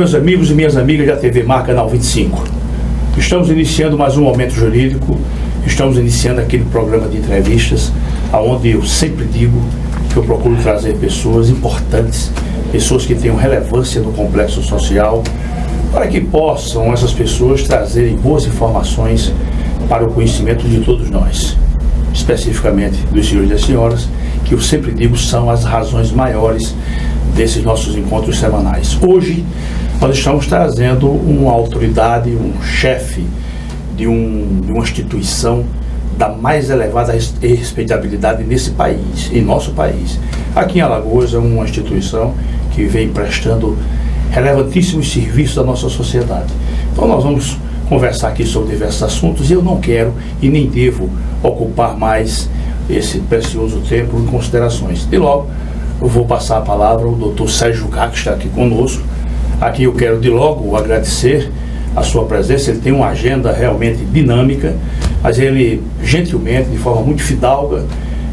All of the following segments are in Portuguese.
meus amigos e minhas amigas da TV Mar Canal 25. Estamos iniciando mais um Momento Jurídico, estamos iniciando aquele programa de entrevistas, onde eu sempre digo que eu procuro trazer pessoas importantes, pessoas que tenham relevância no complexo social, para que possam essas pessoas trazerem boas informações para o conhecimento de todos nós, especificamente dos senhores e das senhoras, que eu sempre digo são as razões maiores desses nossos encontros semanais. Hoje nós estamos trazendo uma autoridade, um chefe de uma instituição da mais elevada respeitabilidade nesse país, em nosso país. Aqui em Alagoas é uma instituição que vem prestando relevantíssimos serviços à nossa sociedade. Então nós vamos conversar aqui sobre diversos assuntos e eu não quero e nem devo ocupar mais esse precioso tempo em considerações. E logo eu vou passar a palavra ao Dr. Sérgio Cá, que está aqui conosco. Aqui eu quero de logo agradecer a sua presença. Ele tem uma agenda realmente dinâmica, mas ele gentilmente, de forma muito fidalga,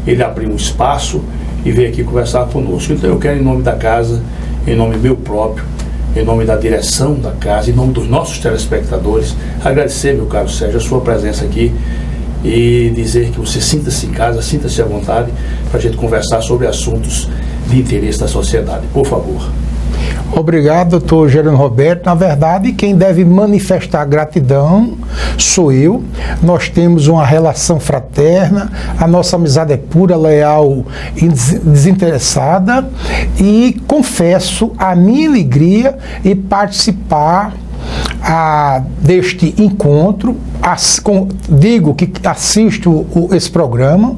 ele abriu um espaço e veio aqui conversar conosco. Então eu quero, em nome da casa, em nome meu próprio, em nome da direção da casa, em nome dos nossos telespectadores, agradecer, meu caro Sérgio, a sua presença aqui e dizer que você sinta-se em casa, sinta-se à vontade para a gente conversar sobre assuntos de interesse da sociedade. Por favor. Obrigado, doutor Gerando Roberto. Na verdade, quem deve manifestar gratidão sou eu. Nós temos uma relação fraterna, a nossa amizade é pura, leal e desinteressada, e confesso a minha alegria em participar deste encontro. Digo que assisto esse programa,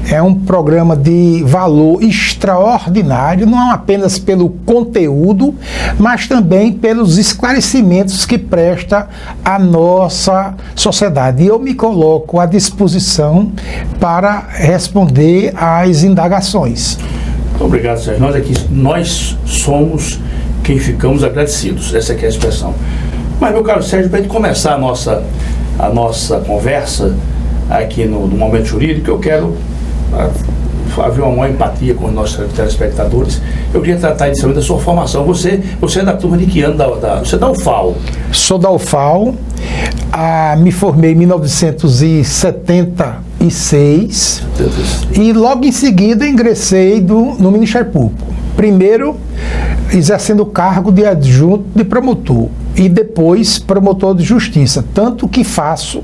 é um programa de valor extraordinário, não apenas pelo conteúdo, mas também pelos esclarecimentos que presta à nossa sociedade. E eu me coloco à disposição para responder às indagações. Muito obrigado, Sérgio. Nós somos quem ficamos agradecidos, essa é a expressão. Mas, meu caro Sérgio, para a gente começar a nossa conversa aqui no Momento Jurídico, eu quero haver uma maior empatia com os nossos telespectadores. Eu queria tratar inicialmente da sua formação. Você é da turma de que ano? Você é da UFAL? Sou da UFAL, me formei em 1976 e logo em seguida ingressei no Ministério Público. Primeiro, exercendo o cargo de adjunto de promotor e depois promotor de justiça, tanto que faço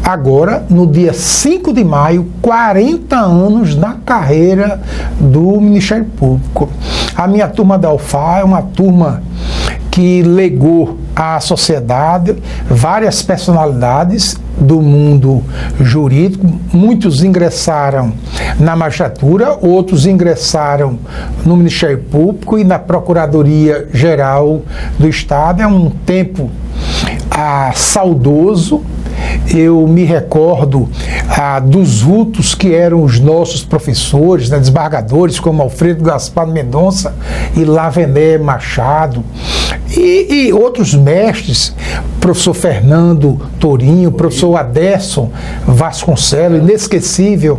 agora, no dia 5 de maio, 40 anos na carreira do Ministério Público. A minha turma da UFAL é uma turma que legou à sociedade várias personalidades do mundo jurídico. Muitos ingressaram na magistratura, outros ingressaram no Ministério Público e na Procuradoria-Geral do Estado. É um tempo saudoso. Eu me recordo dos vultos que eram os nossos professores, desembargadores, como Alfredo Gaspar Mendonça e Lavené Machado, e outros mestres, professor Fernando Torinho, professor Aderson Vasconcelos, inesquecível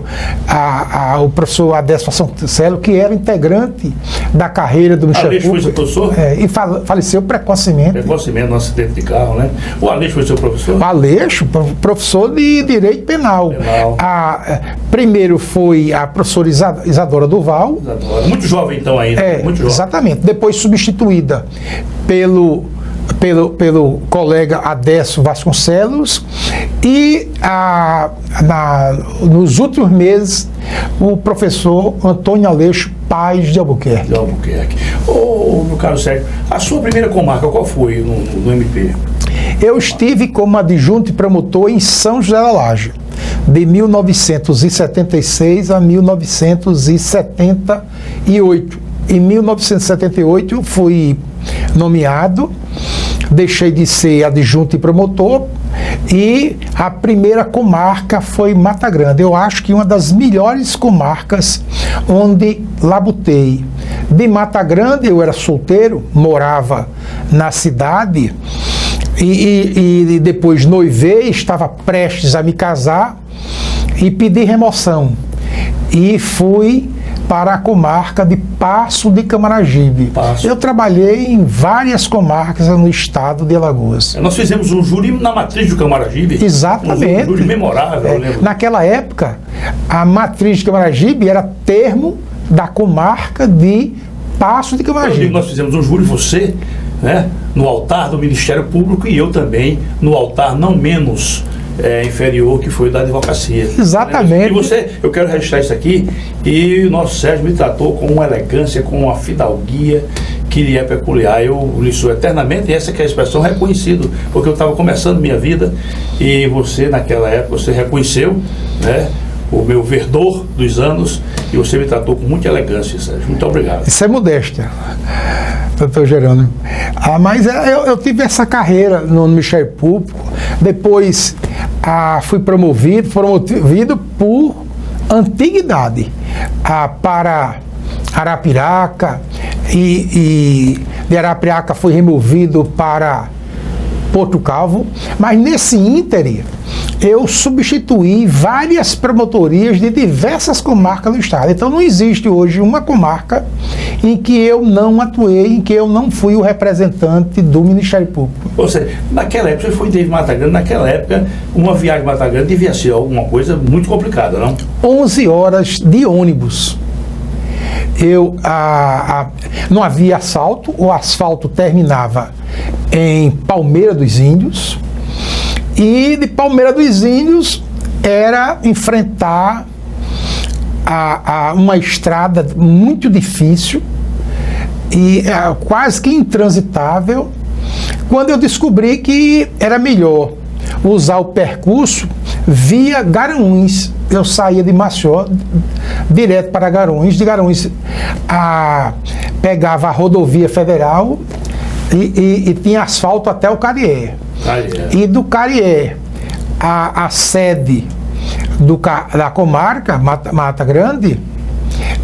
o professor Aderson Vasconcelos, que era integrante da carreira do Ministério Público. Aleixo foi seu professor? E faleceu precocemente. Precocemente, no acidente de carro, né? O Aleixo foi seu professor? O Aleixo, professor de Direito Penal. Primeiro foi a professora Isadora Duval. Muito jovem então ainda. Muito jovem. Exatamente. Depois substituída pelo colega Aderson Vasconcelos e nos últimos meses o professor Antônio Aleixo Paz de Albuquerque. Meu caro Sérgio, a sua primeira comarca qual foi no MP? Eu estive como adjunto e promotor em São José da Laje, de 1976 a 1978. Em 1978 eu fui nomeado, deixei de ser adjunto e promotor, e a primeira comarca foi Mata Grande. Eu acho que uma das melhores comarcas onde labutei. De Mata Grande eu era solteiro, morava na cidade, e depois noivei, estava prestes a me casar e pedi remoção. E fui para a comarca de Passo de Camaragibe. Eu trabalhei em várias comarcas no estado de Alagoas. Nós fizemos um júri na matriz do Camaragibe. Exatamente. Um júri memorável, eu lembro. Naquela época, a matriz de Camaragibe era termo da comarca de Passo de Camaragibe. Nós fizemos um júri, você, né, no altar do Ministério Público, e eu também no altar não menos inferior, que foi o da advocacia. Exatamente. E você, eu quero registrar isso aqui, e o nosso Sérgio me tratou com uma elegância, com uma fidalguia que lhe é peculiar. Eu lhe sou eternamente, e essa que é a expressão, reconhecido, porque eu estava começando minha vida, e você, naquela época, você reconheceu, né, o meu verdor dos anos, e você me tratou com muita elegância, Sérgio. Muito obrigado. Isso é modéstia, doutor Jerônimo. Mas eu tive essa carreira no Ministério Público, depois fui promovido por antiguidade para Arapiraca, e de Arapiraca fui removido para Porto Calvo, mas nesse ínterim eu substituí várias promotorias de diversas comarcas do estado. Então não existe hoje uma comarca em que eu não atuei, em que eu não fui o representante do Ministério Público. Ou seja, naquela época, você foi em Mata Grande, naquela época, uma viagem de Mata Grande devia ser alguma coisa muito complicada, não? 11 horas de ônibus. Não havia asfalto, o asfalto terminava em Palmeira dos Índios, e de Palmeira dos Índios era enfrentar uma estrada muito difícil e quase que intransitável, quando eu descobri que era melhor usar o percurso via Garanhuns. Eu saía de Maceió direto para Garanhuns, de Garanhuns pegava a rodovia federal e tinha asfalto até o Carié. E do Carié, a sede da comarca, Mata Grande,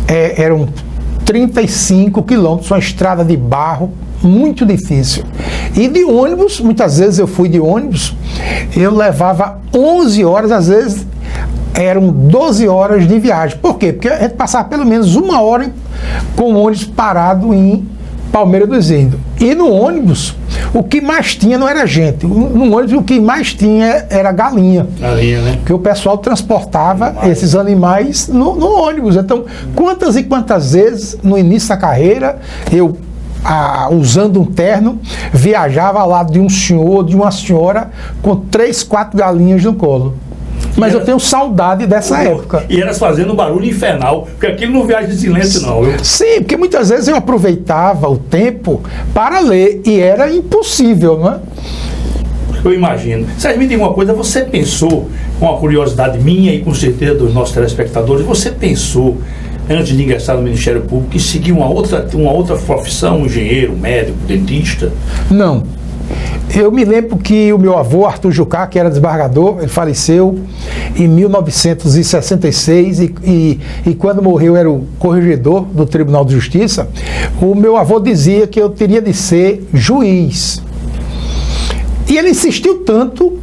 eram 35 quilômetros, uma estrada de barro muito difícil. E de ônibus, muitas vezes eu fui de ônibus, eu levava 11 horas, às vezes eram 12 horas de viagem. Por quê? Porque a gente passava pelo menos uma hora com o ônibus parado em Palmeira dos Índios. E no ônibus, o que mais tinha não era gente. No ônibus, o que mais tinha era galinha. Galinha, né? Porque o pessoal transportava esses animais no ônibus. Então, quantas e quantas vezes, no início da carreira, eu, usando um terno, viajava ao lado de um senhor, de uma senhora, com 3, 4 galinhas no colo. Mas eu tenho saudade dessa época. E elas fazendo um barulho infernal, porque aquilo não viaja de silêncio, não. Sim, porque muitas vezes eu aproveitava o tempo para ler, e era impossível, não é? Eu imagino. Sérgio, me diga uma coisa, você pensou, com a curiosidade minha e com certeza dos nossos telespectadores, você pensou, antes de ingressar no Ministério Público, em seguir uma outra profissão, um engenheiro, um médico, dentista? Não. Eu me lembro que o meu avô, Arthur Jucá, que era desembargador, ele faleceu em 1966 e quando morreu era o corregedor do Tribunal de Justiça. O meu avô dizia que eu teria de ser juiz. E ele insistiu tanto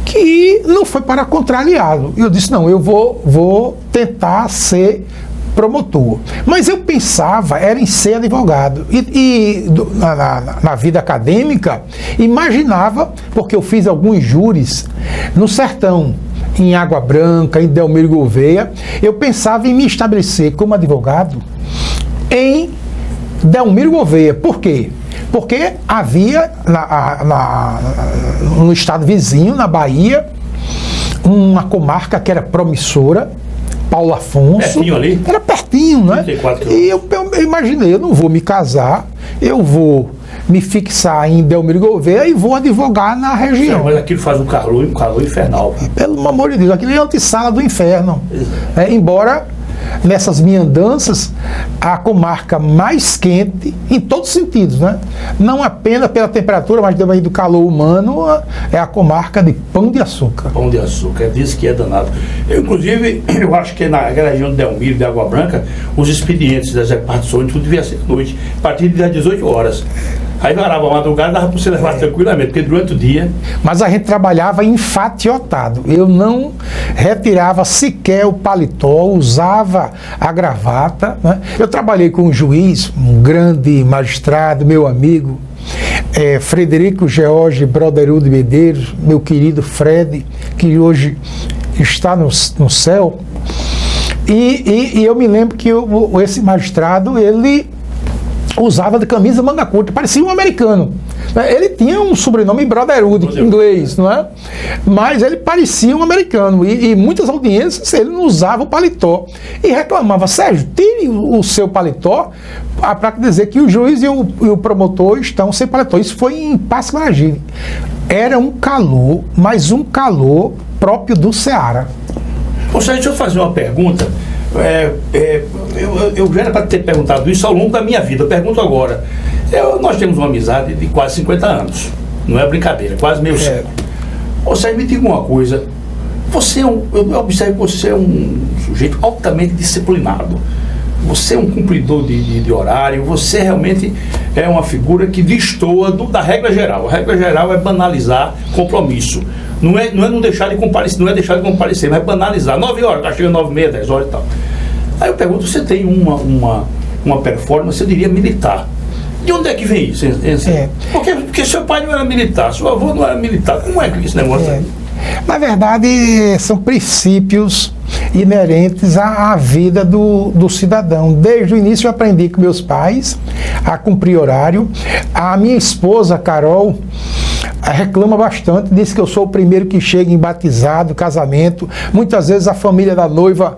que não foi para contrariá-lo. E eu disse, não, eu vou tentar ser promotor. Mas eu pensava era em ser advogado. Na vida acadêmica, imaginava, porque eu fiz alguns júris no sertão, em Água Branca, em Delmiro Gouveia, eu pensava em me estabelecer como advogado em Delmiro Gouveia. Por quê? Porque havia no estado vizinho, na Bahia, uma comarca que era promissora, Paulo Afonso. Pertinho ali? Era pertinho, né? 34 e eu imaginei, eu não vou me casar, eu vou me fixar em Delmiro Gouveia e vou advogar na região. Sim, mas aquilo faz um calor infernal. Pelo amor de Deus, aquilo é a antessala do inferno. Embora nessas minhas andanças, a comarca mais quente, em todos os sentidos, né? Não apenas pela temperatura, mas também do calor humano, é a comarca de Pão de Açúcar. Pão de Açúcar, diz que é danado. Inclusive, eu acho que naquela região de Delmiro, de Água Branca, os expedientes das repartições, tudo devia ser à noite, a partir das 18 horas. Aí varava a madrugada, dava para você levar tranquilamente, porque durante o dia... Mas a gente trabalhava enfatiotado. Eu não retirava sequer o paletó, usava a gravata, né? Eu trabalhei com um juiz, um grande magistrado, meu amigo, Frederico George Broderud Medeiros, meu querido Fred, que hoje está no céu. E eu me lembro que esse magistrado, ele usava de camisa manga curta, parecia um americano. Ele tinha um sobrenome Broderud, em inglês, não é? Mas ele parecia um americano. E muitas audiências ele não usava o paletó. E reclamava: Sérgio, tire o seu paletó, para dizer que o juiz e o promotor estão sem paletó. Isso foi em Passo Maravilha. Era um calor, mas um calor próprio do Ceará. Ô Sérgio, deixa eu fazer uma pergunta. Eu já era para ter perguntado isso ao longo da minha vida. Eu pergunto agora. Nós temos uma amizade de quase 50 anos. Não é brincadeira, quase meio século. Ô Sérgio, me diga uma coisa. Eu observo que você é um sujeito altamente disciplinado. Você é um cumpridor de horário. Você realmente é uma figura que destoa da regra geral. A regra geral é banalizar compromisso. Não é não deixar de comparecer, mas é banalizar. 9 horas, tá chegando 9h30, 10 horas e tal. Aí eu pergunto, você tem uma performance, eu diria, militar. De onde é que vem isso? Porque seu pai não era militar, seu avô não era militar. Como é que esse negócio aí? Na verdade, são princípios inerentes à vida do cidadão. Desde o início eu aprendi com meus pais a cumprir horário. A minha esposa, Carol, reclama bastante, diz que eu sou o primeiro que chega em batizado, casamento. Muitas vezes a família da noiva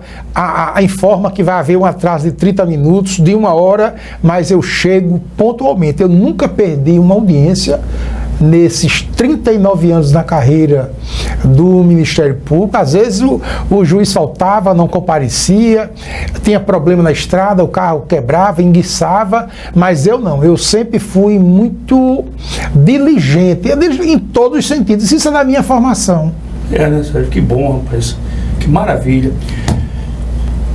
informa que vai haver um atraso de 30 minutos, de 1 hora, mas eu chego pontualmente. Eu nunca perdi uma audiência nesses 39 anos na carreira do Ministério Público. Às vezes o juiz faltava, não comparecia, tinha problema na estrada, o carro quebrava, enguiçava, mas eu não. Eu sempre fui muito diligente, em todos os sentidos. Isso é da minha formação. Né, Sérgio? Que bom, rapaz. Que maravilha.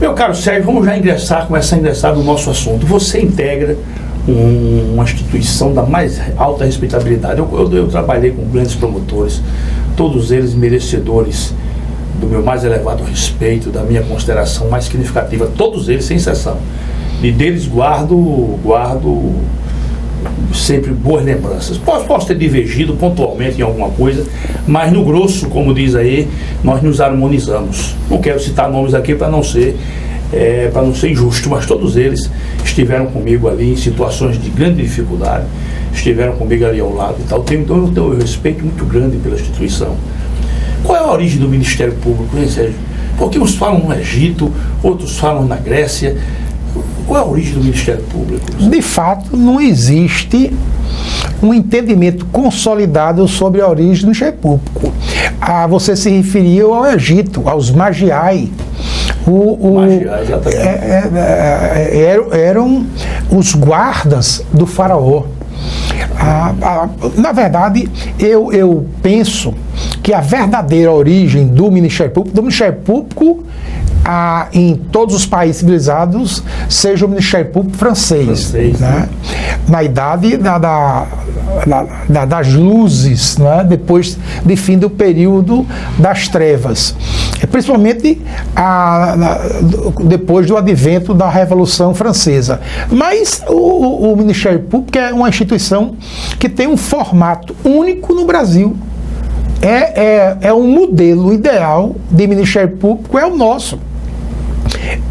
Meu caro Sérgio, vamos já começar a ingressar no nosso assunto. Você integra uma instituição da mais alta respeitabilidade. Eu trabalhei com grandes promotores, todos eles merecedores do meu mais elevado respeito, da minha consideração mais significativa, todos eles, sem exceção. E deles guardo sempre boas lembranças. Posso ter divergido pontualmente em alguma coisa, mas no grosso, como diz aí, nós nos harmonizamos. Não quero citar nomes aqui para não ser injusto, mas todos eles estiveram comigo ali em situações de grande dificuldade, estiveram comigo ali ao lado e tal. Então eu tenho um respeito muito grande pela instituição. Qual é a origem do Ministério Público, hein, Sérgio? Porque uns falam no Egito, outros falam na Grécia. Qual é a origem do Ministério Público? De fato, não existe um entendimento consolidado sobre a origem do Ministério Público. Você se referiu ao Egito, aos magiai. Eram os guardas do faraó. Na verdade, eu penso que a verdadeira origem do Ministério Público em todos os países civilizados, seja o Ministério Público francês, né? Na idade das luzes, né? Depois de fim do período das trevas, principalmente depois do advento da Revolução Francesa. Mas o Ministério Público é uma instituição que tem um formato único no Brasil. É um modelo ideal de Ministério Público, é o nosso.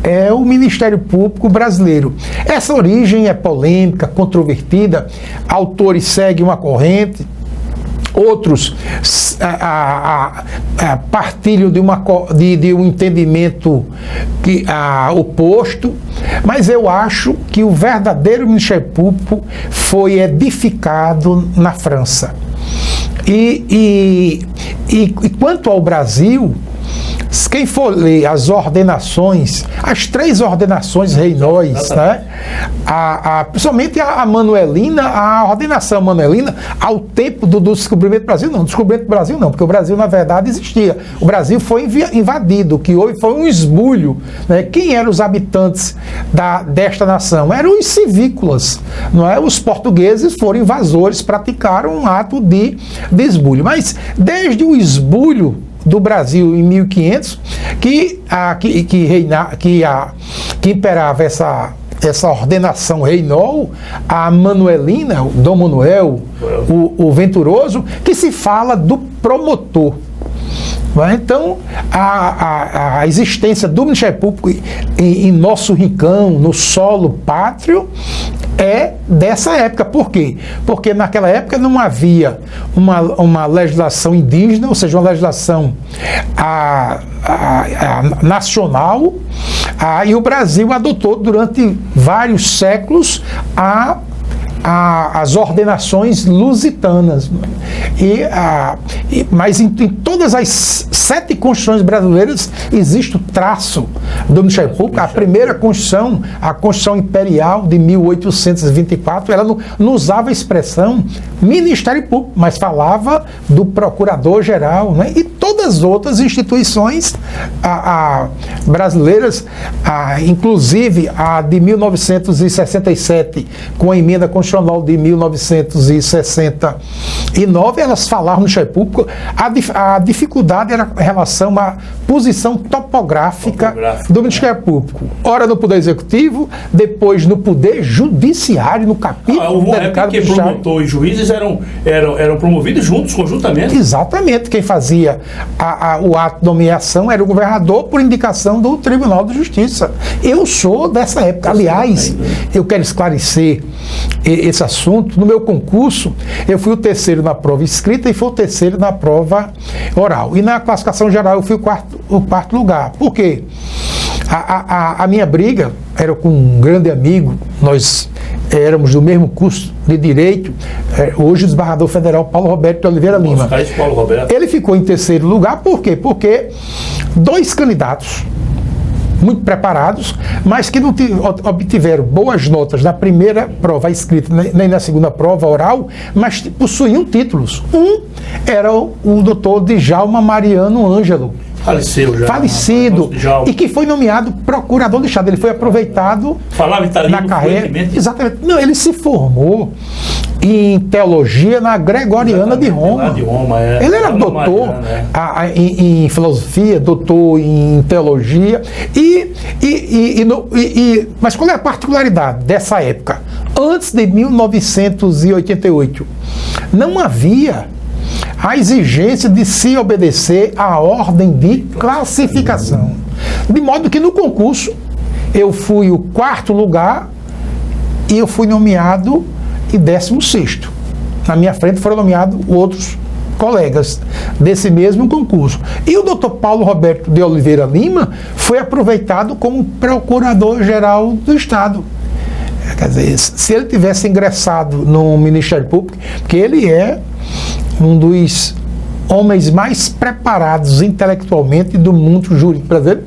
É o Ministério Público brasileiro. Essa origem é polêmica, controvertida, autores seguem uma corrente, outros partilham de um entendimento oposto, mas eu acho que o verdadeiro Ministério Público foi edificado na França. E quanto ao Brasil, quem for ler as ordenações, as 3 ordenações reinóis, né? Principalmente a Manuelina, a ordenação Manuelina, ao tempo do descobrimento do Brasil, não, descobrimento do Brasil não, porque o Brasil na verdade existia. O Brasil foi invadido, o que houve foi um esbulho, né? Quem eram os habitantes desta nação? Eram os civícolas, não é? Os portugueses foram invasores, praticaram um ato de esbulho. Mas desde o esbulho do Brasil em 1500, que imperava essa ordenação reinol, a Manuelina, o Dom Manuel, o Venturoso, que se fala do promotor. Então, a existência do Ministério Público em nosso rincão, no solo pátrio, é dessa época. Por quê? Porque naquela época não havia uma legislação indígena, ou seja, uma legislação nacional, e o Brasil adotou durante vários séculos as ordenações lusitanas. Mas em todas as 7 constituições brasileiras existe o traço do Ministério Público. A primeira Constituição, a Constituição Imperial de 1824, ela não usava a expressão Ministério Público, mas falava do Procurador-Geral, né? E todas as outras instituições brasileiras, inclusive a de 1967, com a emenda constitucional de 1969, elas falavam no Ministério Público. A dificuldade era em relação à posição topográfica do Ministério Público. Ora no Poder Executivo, depois no Poder Judiciário, no capítulo dedicado porque promotor e juízes eram promovidos juntos, conjuntamente. Exatamente. Quem fazia o ato de nomeação era o governador por indicação do Tribunal de Justiça. Eu sou dessa época. Aliás, eu quero esclarecer esse assunto. No meu concurso, eu fui o 3º na prova escrita e fui o 3º na prova oral. E na classificação geral eu fui o quarto lugar. Por quê? A minha briga era com um grande amigo, nós éramos do mesmo curso de Direito, hoje o desembargador federal Paulo Roberto de Oliveira Lima. Paulo Roberto. Ele ficou em 3º lugar, por quê? Porque 2 candidatos muito preparados, mas que não obtiveram boas notas na primeira prova escrita, nem na segunda prova oral, mas possuíam títulos. Um era o doutor Djalma Mariano Ângelo. Faleceu já. Falecido. E que foi nomeado procurador do Estado. Ele foi aproveitado na carreira. Exatamente. Não, ele se formou em teologia na Gregoriana de Roma. Ele era doutor em filosofia, doutor em teologia. Mas qual é a particularidade dessa época? Antes de 1988, não havia a exigência de se obedecer à ordem de classificação. De modo que no concurso eu fui o 4º lugar e eu fui nomeado em 16º. Na minha frente foram nomeados outros colegas desse mesmo concurso. E o doutor Paulo Roberto de Oliveira Lima foi aproveitado como Procurador-Geral do Estado. Quer dizer, se ele tivesse ingressado no Ministério Público, porque ele é um dos homens mais preparados intelectualmente do mundo jurídico brasileiro,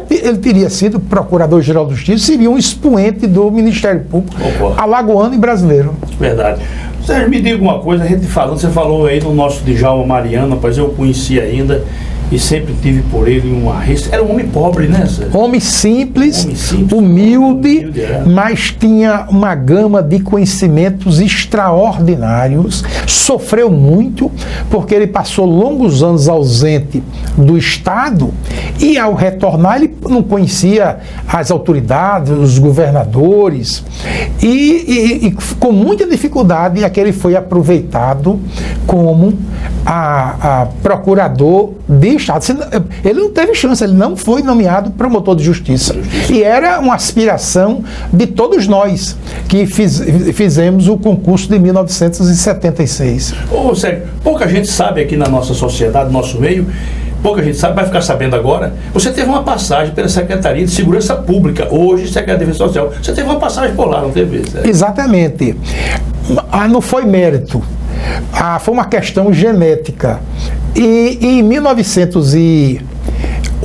ele teria sido Procurador-Geral da Justiça, seria um expoente do Ministério Público alagoano e brasileiro. Verdade. Sérgio, me diga uma coisa, a gente falando, você falou aí do nosso Djalma Mariano, rapaz, eu o conheci ainda e sempre tive por ele uma... Era um homem pobre, né, Sérgio? Homem simples, humilde, mas tinha uma gama de conhecimentos extraordinários, sofreu muito, porque ele passou longos anos ausente do Estado e ao retornar ele não conhecia as autoridades, os governadores e com muita dificuldade é que ele foi aproveitado como a procurador de Estado. Ele não teve chance, ele não foi nomeado promotor de justiça. E era uma aspiração de todos nós que fizemos o concurso de 1976. Ô, Sérgio, pouca gente sabe aqui na nossa sociedade, no nosso meio, pouca gente sabe, vai ficar sabendo agora. Você teve uma passagem pela Secretaria de Segurança Pública, hoje Secretaria de Defesa Social. Você teve uma passagem por lá, não teve? Sérgio? Exatamente. Não foi mérito. Foi uma questão genética. E em 1980,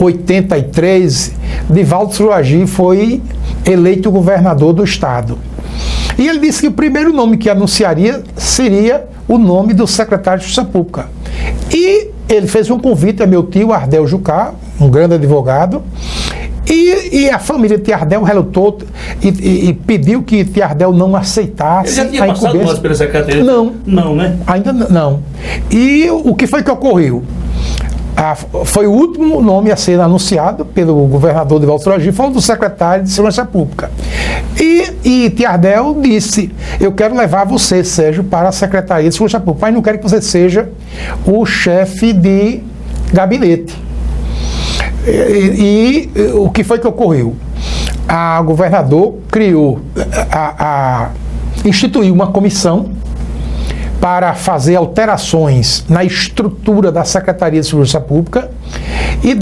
83, Divaldo Suragi foi eleito governador do estado. E ele disse que o primeiro nome que anunciaria seria o nome do secretário de Justiça Pública. E ele fez um convite a meu tio Ardel Jucá, um grande advogado, e a família Tiardel relutou e pediu que Tiardel não aceitasse. Ele já tinha passado mais pela secretaria? Não. Não, né? Ainda não. E o que foi que ocorreu? Foi o último nome a ser anunciado pelo governador Divaldo Suragi, foi o do secretário de Segurança Pública. E Tiardel disse: eu quero levar você, Sérgio, para a Secretaria de Segurança Pública, mas não quero que você seja o chefe de gabinete. E o que foi que ocorreu? A governador instituiu uma comissão para fazer alterações na estrutura da Secretaria de Segurança Pública e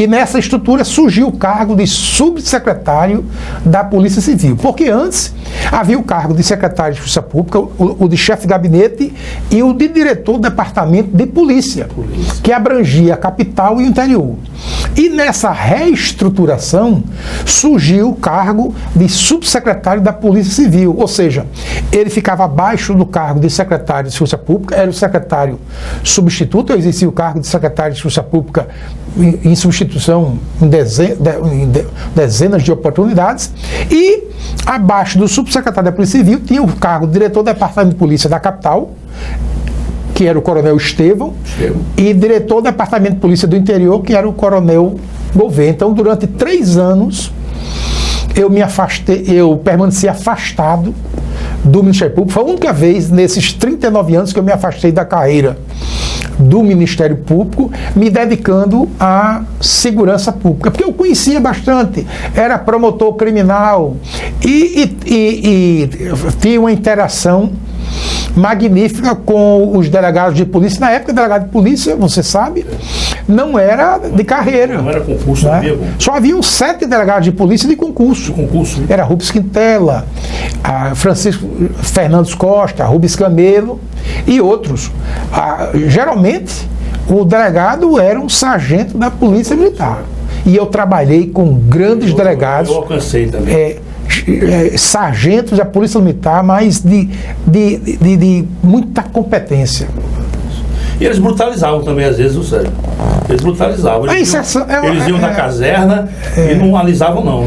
nessa estrutura surgiu o cargo de subsecretário da Polícia Civil, porque antes havia o cargo de secretário de Justiça Pública, o de chefe de gabinete e o de diretor do departamento de polícia, que abrangia a capital e o interior. E nessa reestruturação surgiu o cargo de subsecretário da Polícia Civil, ou seja, ele ficava abaixo do cargo de secretário de Segurança Pública, era o secretário substituto, existia o cargo de secretário de Segurança Pública em substituição em dezenas de oportunidades, e abaixo do subsecretário da Polícia Civil tinha o cargo de diretor do Departamento de Polícia da capital, que era o coronel Estevão, e diretor do Departamento de Polícia do Interior, que era o coronel Gouveia. Então, durante 3 anos, eu permaneci afastado do Ministério Público. Foi a única vez nesses 39 anos que eu me afastei da carreira do Ministério Público, me dedicando à segurança pública, porque eu conhecia bastante, era promotor criminal e tinha uma interação magnífica com os delegados de polícia. Na época, o delegado de polícia, você sabe, não era de carreira. Não era concurso, né? Só haviam 7 delegados de polícia de concurso. Era Rubens Quintela, Francisco Fernandes Costa, Rubens Camelo e outros. Geralmente, o delegado era um sargento da Polícia Militar. E eu trabalhei com grandes delegados. Eu alcancei também. Sargentos da Polícia Militar, mas de muita competência. E eles brutalizavam também, às vezes, o Sérgio. Eles brutalizavam. Eles iam na caserna e não alisavam, não.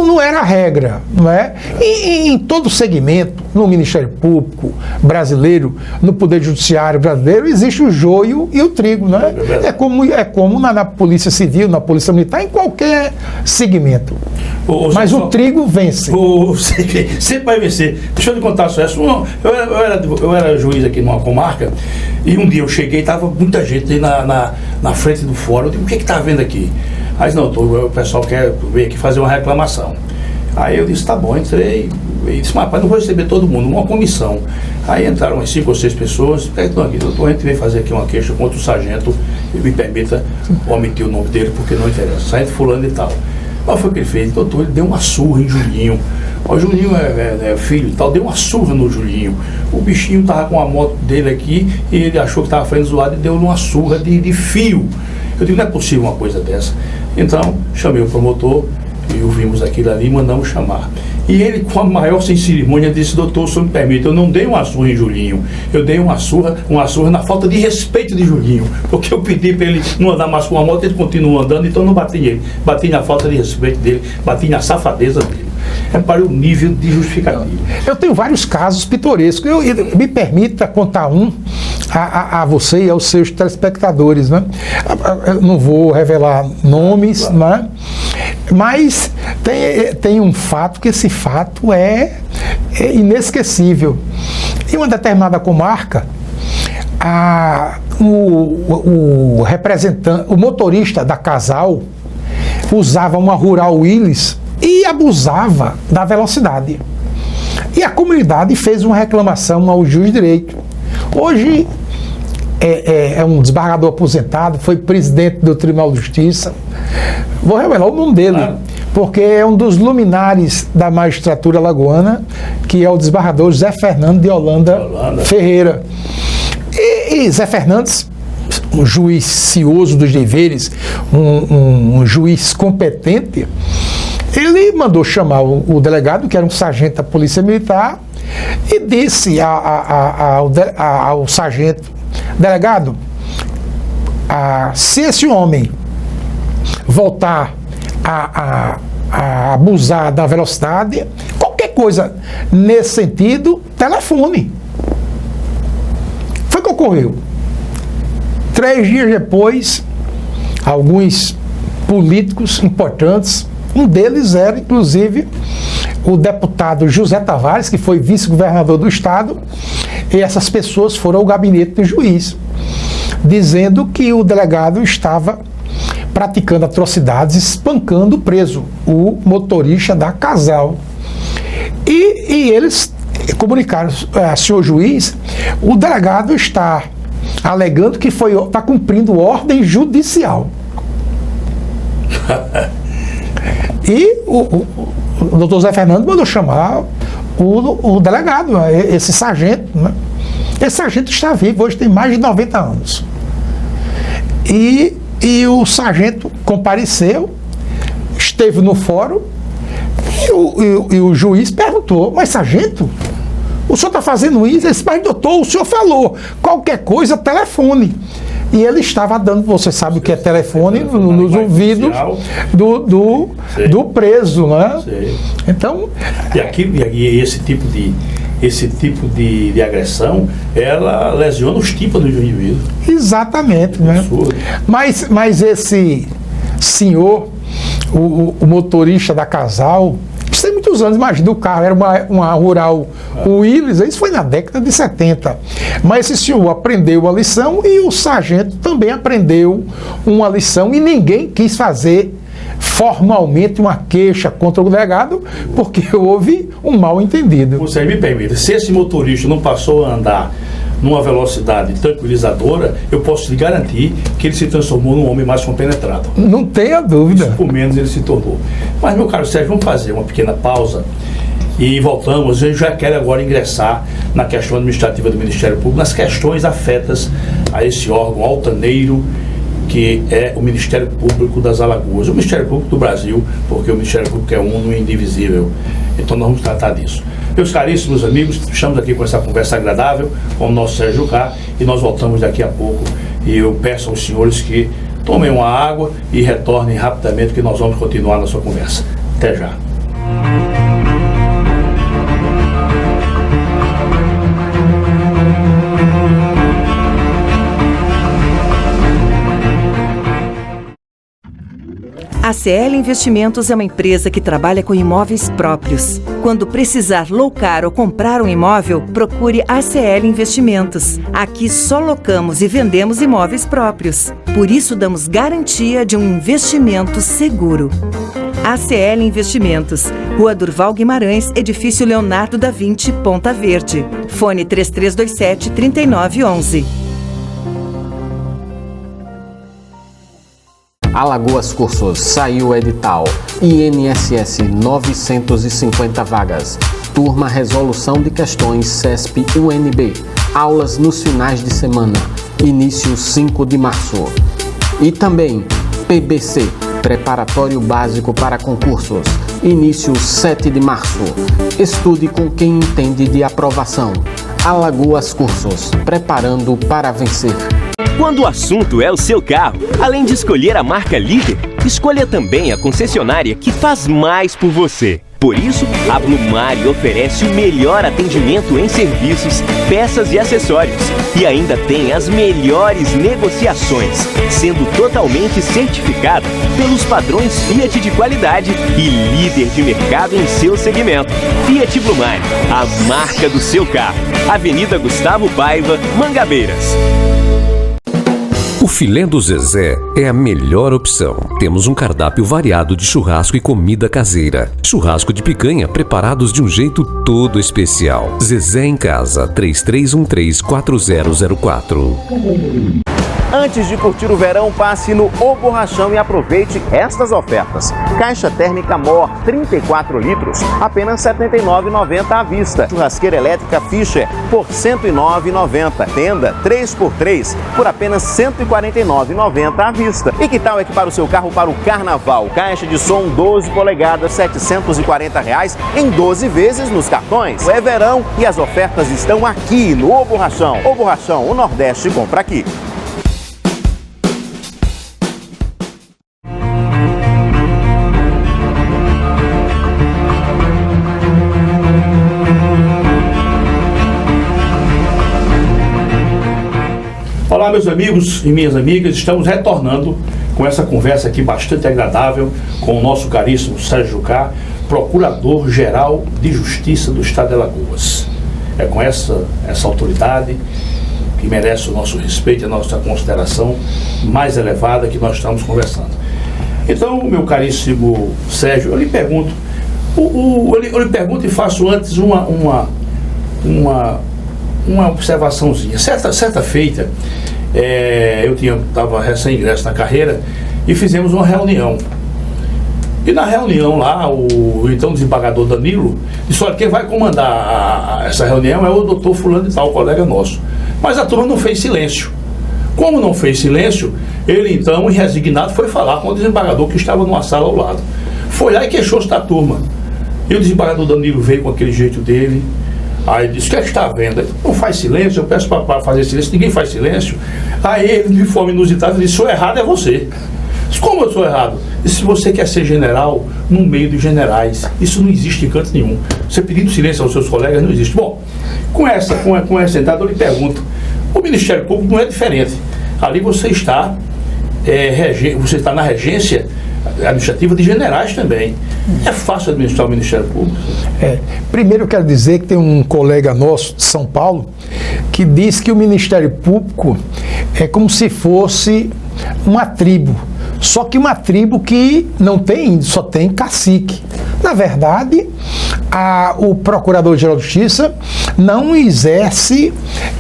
Não era a regra, não é? E em todo segmento, no Ministério Público brasileiro, no Poder Judiciário brasileiro, existe o joio e o trigo, não é? É como na Polícia Civil, na Polícia Militar, em qualquer segmento. Mas o trigo vence. Sempre vai vencer. Deixa eu te contar só essa. Eu era juiz aqui numa comarca e um dia eu cheguei e estava muita gente na frente do fórum. Eu digo: o que está havendo aqui? Aí não, o pessoal quer vir aqui fazer uma reclamação. Aí eu disse: tá bom, entrei e disse: mas não vou receber todo mundo, uma comissão. Aí entraram umas 5 ou 6 pessoas. Então, aqui, doutor, a gente veio fazer aqui uma queixa contra o sargento, me permita omitir o nome dele porque não interessa, sargento fulano e tal. Qual foi o que ele fez? Doutor, ele deu uma surra em Julinho. O Julinho é filho e tal, deu uma surra no Julinho. O bichinho estava com a moto dele aqui e ele achou que estava frente zoado e deu uma surra de fio. Eu digo: não é possível uma coisa dessa. Então, chamei o promotor e ouvimos aquilo ali e mandamos chamar. E ele, com a maior sem cerimônia, disse: doutor, o senhor me permite, eu não dei uma surra em Julinho, eu dei uma surra na falta de respeito de Julinho, porque eu pedi para ele não andar mais com a moto, ele continuou andando, então eu não bati nele, bati na falta de respeito dele, bati na safadeza dele. É para o nível de justificativo. Eu tenho vários casos pitorescos. Me permita contar um a você e aos seus telespectadores, né? Eu não vou revelar nomes, claro, né? Mas tem um fato, que esse fato é inesquecível. Em uma determinada comarca, o representante, o motorista da Casal usava uma Rural Willys e abusava da velocidade. E a comunidade fez uma reclamação ao juiz de direito. Hoje é um desembargador aposentado, foi presidente do Tribunal de Justiça. Vou revelar o nome dele, porque é um dos luminares da magistratura alagoana, que é o desembargador Zé Fernando de Holanda Ferreira. E Zé Fernandes um juiz cioso dos deveres, um juiz competente, ele mandou chamar o delegado, que era um sargento da Polícia Militar, e disse ao sargento: delegado, se esse homem voltar a abusar da velocidade, qualquer coisa nesse sentido, telefone. Foi o que ocorreu. 3 dias depois, alguns políticos importantes, um deles era, inclusive, o deputado José Tavares, que foi vice-governador do estado, e essas pessoas foram ao gabinete do juiz, dizendo que o delegado estava praticando atrocidades, espancando o preso, o motorista da Casal. E eles comunicaram: senhor juiz, o delegado está alegando que está cumprindo ordem judicial. E o doutor Zé Fernando mandou chamar o delegado, esse sargento, né? Esse sargento está vivo, hoje tem mais de 90 anos. E o sargento compareceu, esteve no fórum, e o juiz perguntou: mas sargento, o senhor está fazendo isso? Ele disse: mas doutor, o senhor falou, qualquer coisa, telefone. E ele estava dando, você sabe o que é telefone, nos ouvidos do preso, né? Sim. Então... E esse tipo de agressão, ela lesiona os tímpanos do indivíduo. Exatamente, né? Mas esse senhor, o motorista da Casal, isso tem muitos anos, imagina, o carro era uma Rural Willys, isso foi na década de 70. Mas esse senhor aprendeu a lição e o sargento também aprendeu uma lição, e ninguém quis fazer formalmente uma queixa contra o delegado, porque houve um mal-entendido. Você me permite, se esse motorista não passou a andar numa velocidade tranquilizadora, eu posso lhe garantir que ele se transformou num homem mais compenetrado. Não tenha dúvida. Isso, por menos ele se tornou. Mas, meu caro Sérgio, vamos fazer uma pequena pausa e voltamos. Eu já quero agora ingressar na questão administrativa do Ministério Público, nas questões afetas a esse órgão altaneiro, que é o Ministério Público das Alagoas, o Ministério Público do Brasil, porque o Ministério Público é uno e indivisível. Então nós vamos tratar disso. Meus caríssimos amigos, estamos aqui com essa conversa agradável com o nosso Sérgio K, e nós voltamos daqui a pouco, e eu peço aos senhores que tomem uma água e retornem rapidamente, que nós vamos continuar nossa conversa. Até já. A CL Investimentos é uma empresa que trabalha com imóveis próprios. Quando precisar locar ou comprar um imóvel, procure a CL Investimentos. Aqui só locamos e vendemos imóveis próprios. Por isso damos garantia de um investimento seguro. ACL Investimentos, Rua Durval Guimarães, Edifício Leonardo da Vinci, Ponta Verde. Fone 3327-3911. Alagoas Cursos, saiu o edital. INSS 950 vagas. Turma Resolução de Questões CESP UNB. Aulas nos finais de semana. Início 5 de março. E também PBC, Preparatório Básico para Concursos. Início 7 de março. Estude com quem entende de aprovação. Alagoas Cursos, preparando para vencer. Quando o assunto é o seu carro, além de escolher a marca líder, escolha também a concessionária que faz mais por você. Por isso, a Blumari oferece o melhor atendimento em serviços, peças e acessórios. E ainda tem as melhores negociações, sendo totalmente certificada pelos padrões Fiat de qualidade e líder de mercado em seu segmento. Fiat Blumari, a marca do seu carro. Avenida Gustavo Paiva, Mangabeiras. O filé do Zezé é a melhor opção. Temos um cardápio variado de churrasco e comida caseira. Churrasco de picanha preparados de um jeito todo especial. Zezé em Casa, 3313-4004. Antes de curtir o verão, passe no O Borrachão e aproveite estas ofertas. Caixa térmica Mor, 34 litros, apenas R$ 79,90 à vista. Churrasqueira elétrica Fischer, por R$ 109,90. Tenda 3x3, por apenas R$ 149,90 à vista. E que tal equipar o seu carro para o carnaval? Caixa de som 12 polegadas, R$ 740 em 12 vezes nos cartões. É verão e as ofertas estão aqui no O Borrachão. O Borrachão, o Nordeste compra aqui. Olá, meus amigos e minhas amigas, estamos retornando com essa conversa aqui bastante agradável com o nosso caríssimo Sérgio Jucá, Procurador-Geral de Justiça do Estado de Alagoas. É com essa autoridade que merece o nosso respeito e a nossa consideração mais elevada que nós estamos conversando. Então, meu caríssimo Sérgio, eu lhe pergunto, eu lhe pergunto e faço antes uma observaçãozinha. Certa feita, eu estava recém-ingresso na carreira e fizemos uma reunião. E na reunião lá, o então desembargador Danilo disse: olha, quem vai comandar essa reunião é o doutor fulano de tal, colega nosso. Mas a turma não fez silêncio. Como não fez silêncio, ele então, resignado, foi falar com o desembargador que estava numa sala ao lado. Foi lá e queixou-se da turma. E o desembargador Danilo veio com aquele jeito dele. Aí ele disse: o que é que está havendo? Ele: não faz silêncio, eu peço para fazer silêncio, ninguém faz silêncio. Aí ele, de forma inusitada, disse: o errado é você. Disse: como eu sou errado? Disse: se você quer ser general no meio dos generais, isso não existe em canto nenhum. Você pedindo silêncio aos seus colegas não existe. Bom, com essa entrada eu lhe pergunto, o Ministério Público não é diferente. Ali você está, você está na regência administrativa de generais também. É fácil administrar o Ministério Público? Primeiro eu quero dizer que tem um colega nosso de São Paulo que diz que o Ministério Público é como se fosse uma tribo, só que uma tribo que não tem índio, só tem cacique. Na verdade, o Procurador-Geral de Justiça não exerce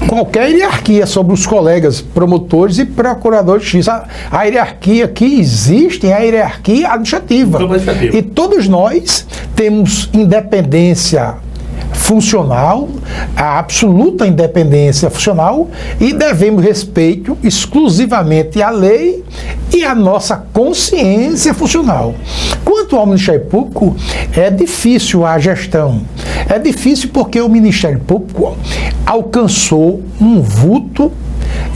qualquer hierarquia sobre os colegas promotores e procuradores de justiça. A hierarquia que existe é a hierarquia administrativa. E todos nós temos independência funcional, a absoluta independência funcional, e devemos respeito exclusivamente à lei e à nossa consciência funcional. Quanto ao Ministério Público, é difícil a gestão. É difícil porque o Ministério Público alcançou um vulto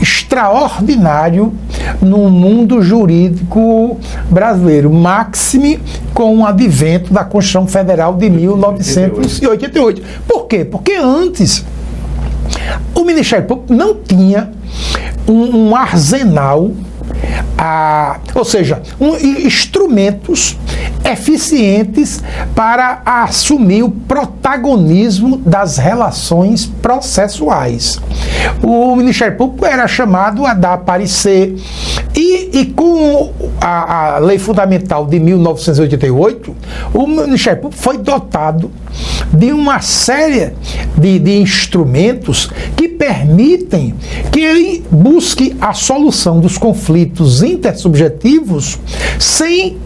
extraordinário no mundo jurídico brasileiro, máxime com o advento da Constituição Federal de 1988. Por quê? Porque antes o Ministério Público não tinha um arsenal, ou seja, instrumentos eficientes para assumir o protagonismo das relações processuais. O Ministério Público era chamado a dar parecer e com a Lei Fundamental de 1988, o Ministério Público foi dotado de uma série de instrumentos que permitem que ele busque a solução dos conflitos intersubjetivos sem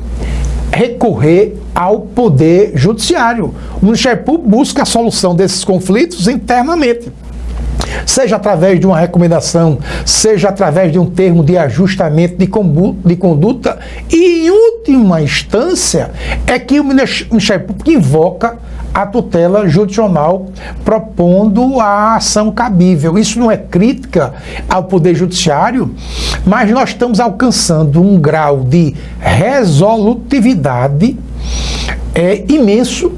recorrer ao poder judiciário. O Ministério Público busca a solução desses conflitos internamente, seja através de uma recomendação, seja através de um termo de ajustamento de conduta, e em última instância é que o Ministério Público invoca a tutela judicional propondo a ação cabível. Isso não é crítica ao Poder Judiciário, mas nós estamos alcançando um grau de resolutividade imenso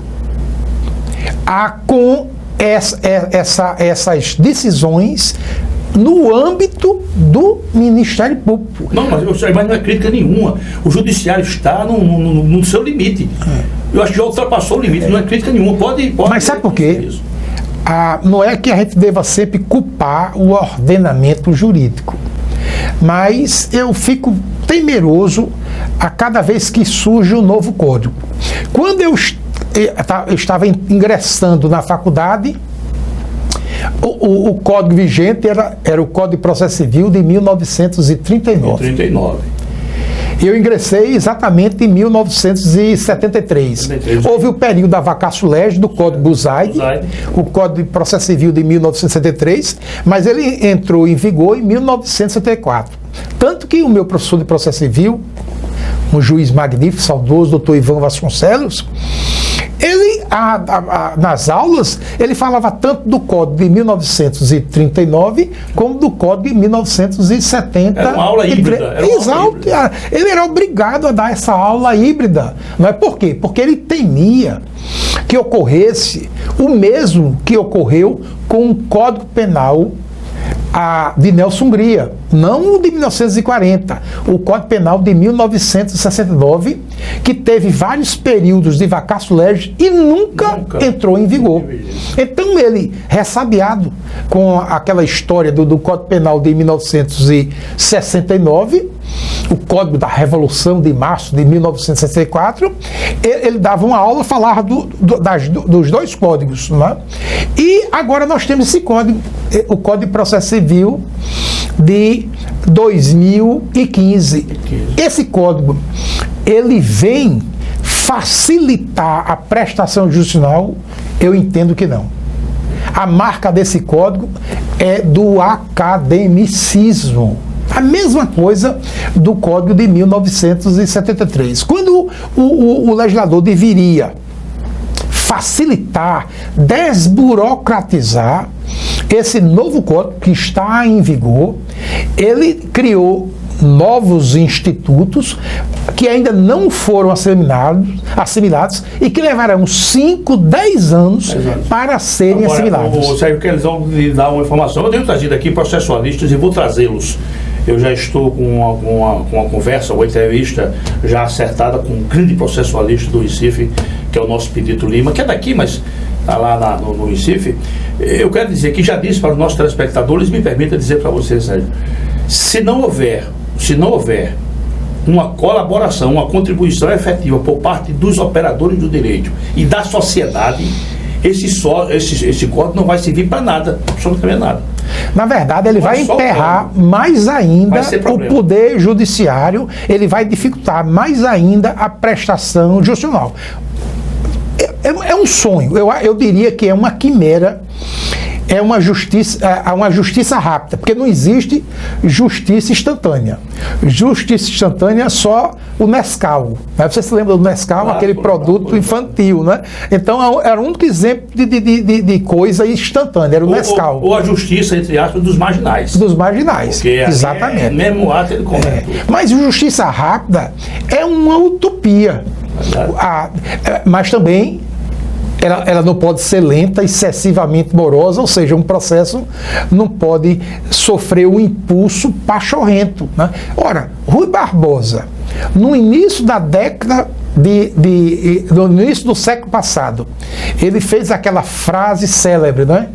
com essas decisões no âmbito do Ministério Público. Não, mas não é crítica nenhuma. O Judiciário está no seu limite. Eu acho que já ultrapassou o limite, não é crítica nenhuma. Pode mas sabe por quê? Não é que a gente deva sempre culpar o ordenamento jurídico, mas eu fico temeroso a cada vez que surge um novo código. Quando eu estava ingressando na faculdade, O código vigente era o Código de Processo Civil de 1939. Eu ingressei exatamente em 1973. Houve o período da vacatio legis do Código Buzaide, o Código de Processo Civil de 1973, mas ele entrou em vigor em 1974. Tanto que o meu professor de Processo Civil, um juiz magnífico, saudoso, doutor Ivan Vasconcelos, ele, nas aulas, ele falava tanto do Código de 1939 como do Código de 1970. Era uma aula híbrida. Exato. Ele era obrigado a dar essa aula híbrida. Não é por quê? Porque ele temia que ocorresse o mesmo que ocorreu com o Código Penal de Nelson Hungria, não o de 1940, o Código Penal de 1969, que teve vários períodos de vacatio legis e nunca entrou em vigor. Então ele, ressabiado com aquela história do Código Penal de 1969, o Código da Revolução de Março de 1964, ele dava uma aula, falava dos dois códigos, não é? E agora nós temos esse código, o Código de Processo Civil de 2015. Esse código, ele vem facilitar a prestação judicial? Eu entendo que não. A marca desse código é do academicismo. A mesma coisa do Código de 1973. Quando o legislador deveria facilitar, desburocratizar esse novo código que está em vigor, ele criou novos institutos que ainda não foram assimilados e que levarão 5, 10 anos para serem assimilados. O Sérgio, eles vão lhe dar uma informação. Eu tenho trazido aqui processualistas e vou trazê-los. Eu já estou com uma conversa, uma entrevista já acertada com um grande processualista do Recife, que é o nosso Pedrito Lima, que é daqui, mas está lá no Recife. Eu quero dizer que já disse para os nossos telespectadores, me permita dizer para vocês, Sérgio, se não houver uma colaboração, uma contribuição efetiva por parte dos operadores do direito e da sociedade, esse código não vai servir para nada, absolutamente nada. Na verdade, ele vai emperrar mais ainda o poder judiciário, ele vai dificultar mais ainda a prestação judicial. É um sonho, eu diria que é uma quimera, é uma justiça rápida, porque não existe justiça instantânea. Justiça instantânea é só o Nescau. Né? Você se lembra do Nescau, aquele produto infantil, né? Então era um único exemplo de coisa instantânea, era o Nescau. Ou a justiça, entre aspas, dos marginais. Dos marginais, porque exatamente. Mesmo ato ele comenta. Mas justiça rápida é uma utopia. Mas também ela não pode ser lenta, excessivamente morosa, ou seja, um processo não pode sofrer um impulso pachorrento. Né? Ora, Rui Barbosa, no início da década, no início do século passado, ele fez aquela frase célebre, né?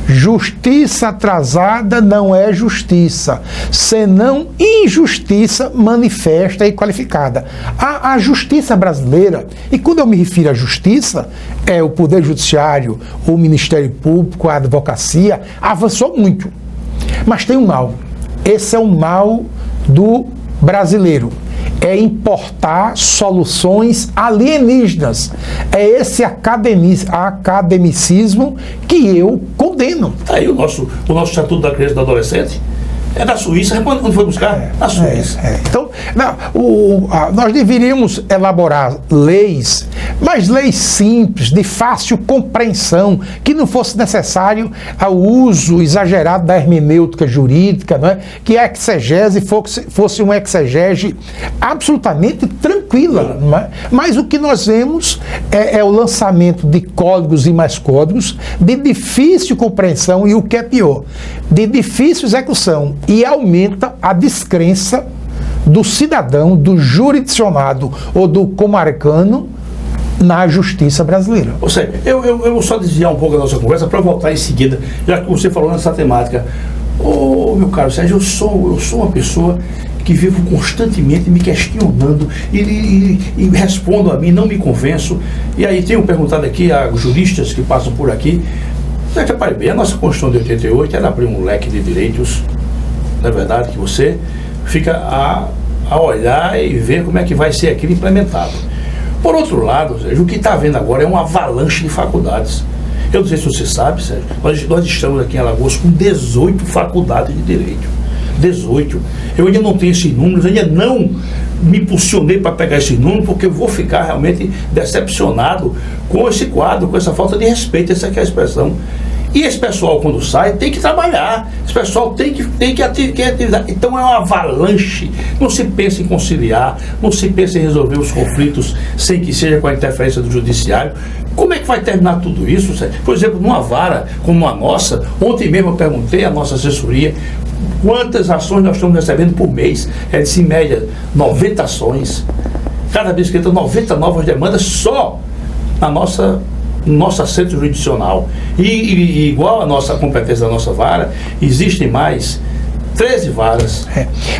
Justiça atrasada não é justiça, senão injustiça manifesta e qualificada. A justiça brasileira, e quando eu me refiro à justiça, é o Poder Judiciário, o Ministério Público, a advocacia, avançou muito. Mas tem um mal. Esse é o mal do brasileiro. É importar soluções alienígenas. É esse academicismo que eu condeno. Está aí o nosso Estatuto da Criança e do Adolescente. É da Suíça. Onde foi buscar? Na Suíça. Então, nós deveríamos elaborar leis, mas leis simples, de fácil compreensão, que não fosse necessário ao uso exagerado da hermenêutica jurídica, não é? Que a exegese fosse uma exegese absolutamente tranquila. Não é? Mas o que nós vemos é o lançamento de códigos e mais códigos, de difícil compreensão e, o que é pior, de difícil execução. E aumenta a descrença do cidadão, do jurisdicionado ou do comarcano na justiça brasileira. Ou seja, eu vou só desviar um pouco da nossa conversa para voltar em seguida, já que você falou nessa temática. Meu caro Sérgio, eu sou uma pessoa que vivo constantemente me questionando e respondo a mim, não me convenço. E aí tenho perguntado aqui a juristas que passam por aqui, Repare bem, a nossa Constituição de 88 era abrir um leque de direitos, não é verdade, que você fica a olhar e ver como é que vai ser aquilo implementado. Por outro lado, Sérgio, o que está havendo agora é uma avalanche de faculdades. Eu não sei se você sabe, Sérgio, nós estamos aqui em Alagoas com 18 faculdades de direito. 18. Eu ainda não tenho esses números, ainda não me impulsionei para pegar esses números, porque eu vou ficar realmente decepcionado com esse quadro, com essa falta de respeito, essa que é a expressão. E esse pessoal, quando sai, tem que trabalhar. Esse pessoal tem que atividade. Então é uma avalanche. Não se pensa em conciliar, não se pensa em resolver os conflitos sem que seja com a interferência do judiciário. Como é que vai terminar tudo isso, Sérgio? Por exemplo, numa vara como a nossa, ontem mesmo eu perguntei à nossa assessoria quantas ações nós estamos recebendo por mês. É de, em média, 90 ações. Cada vez que entra 90 novas demandas só na nossa centro jurisdicional. E igual a nossa competência da nossa vara, existem mais 13 varas.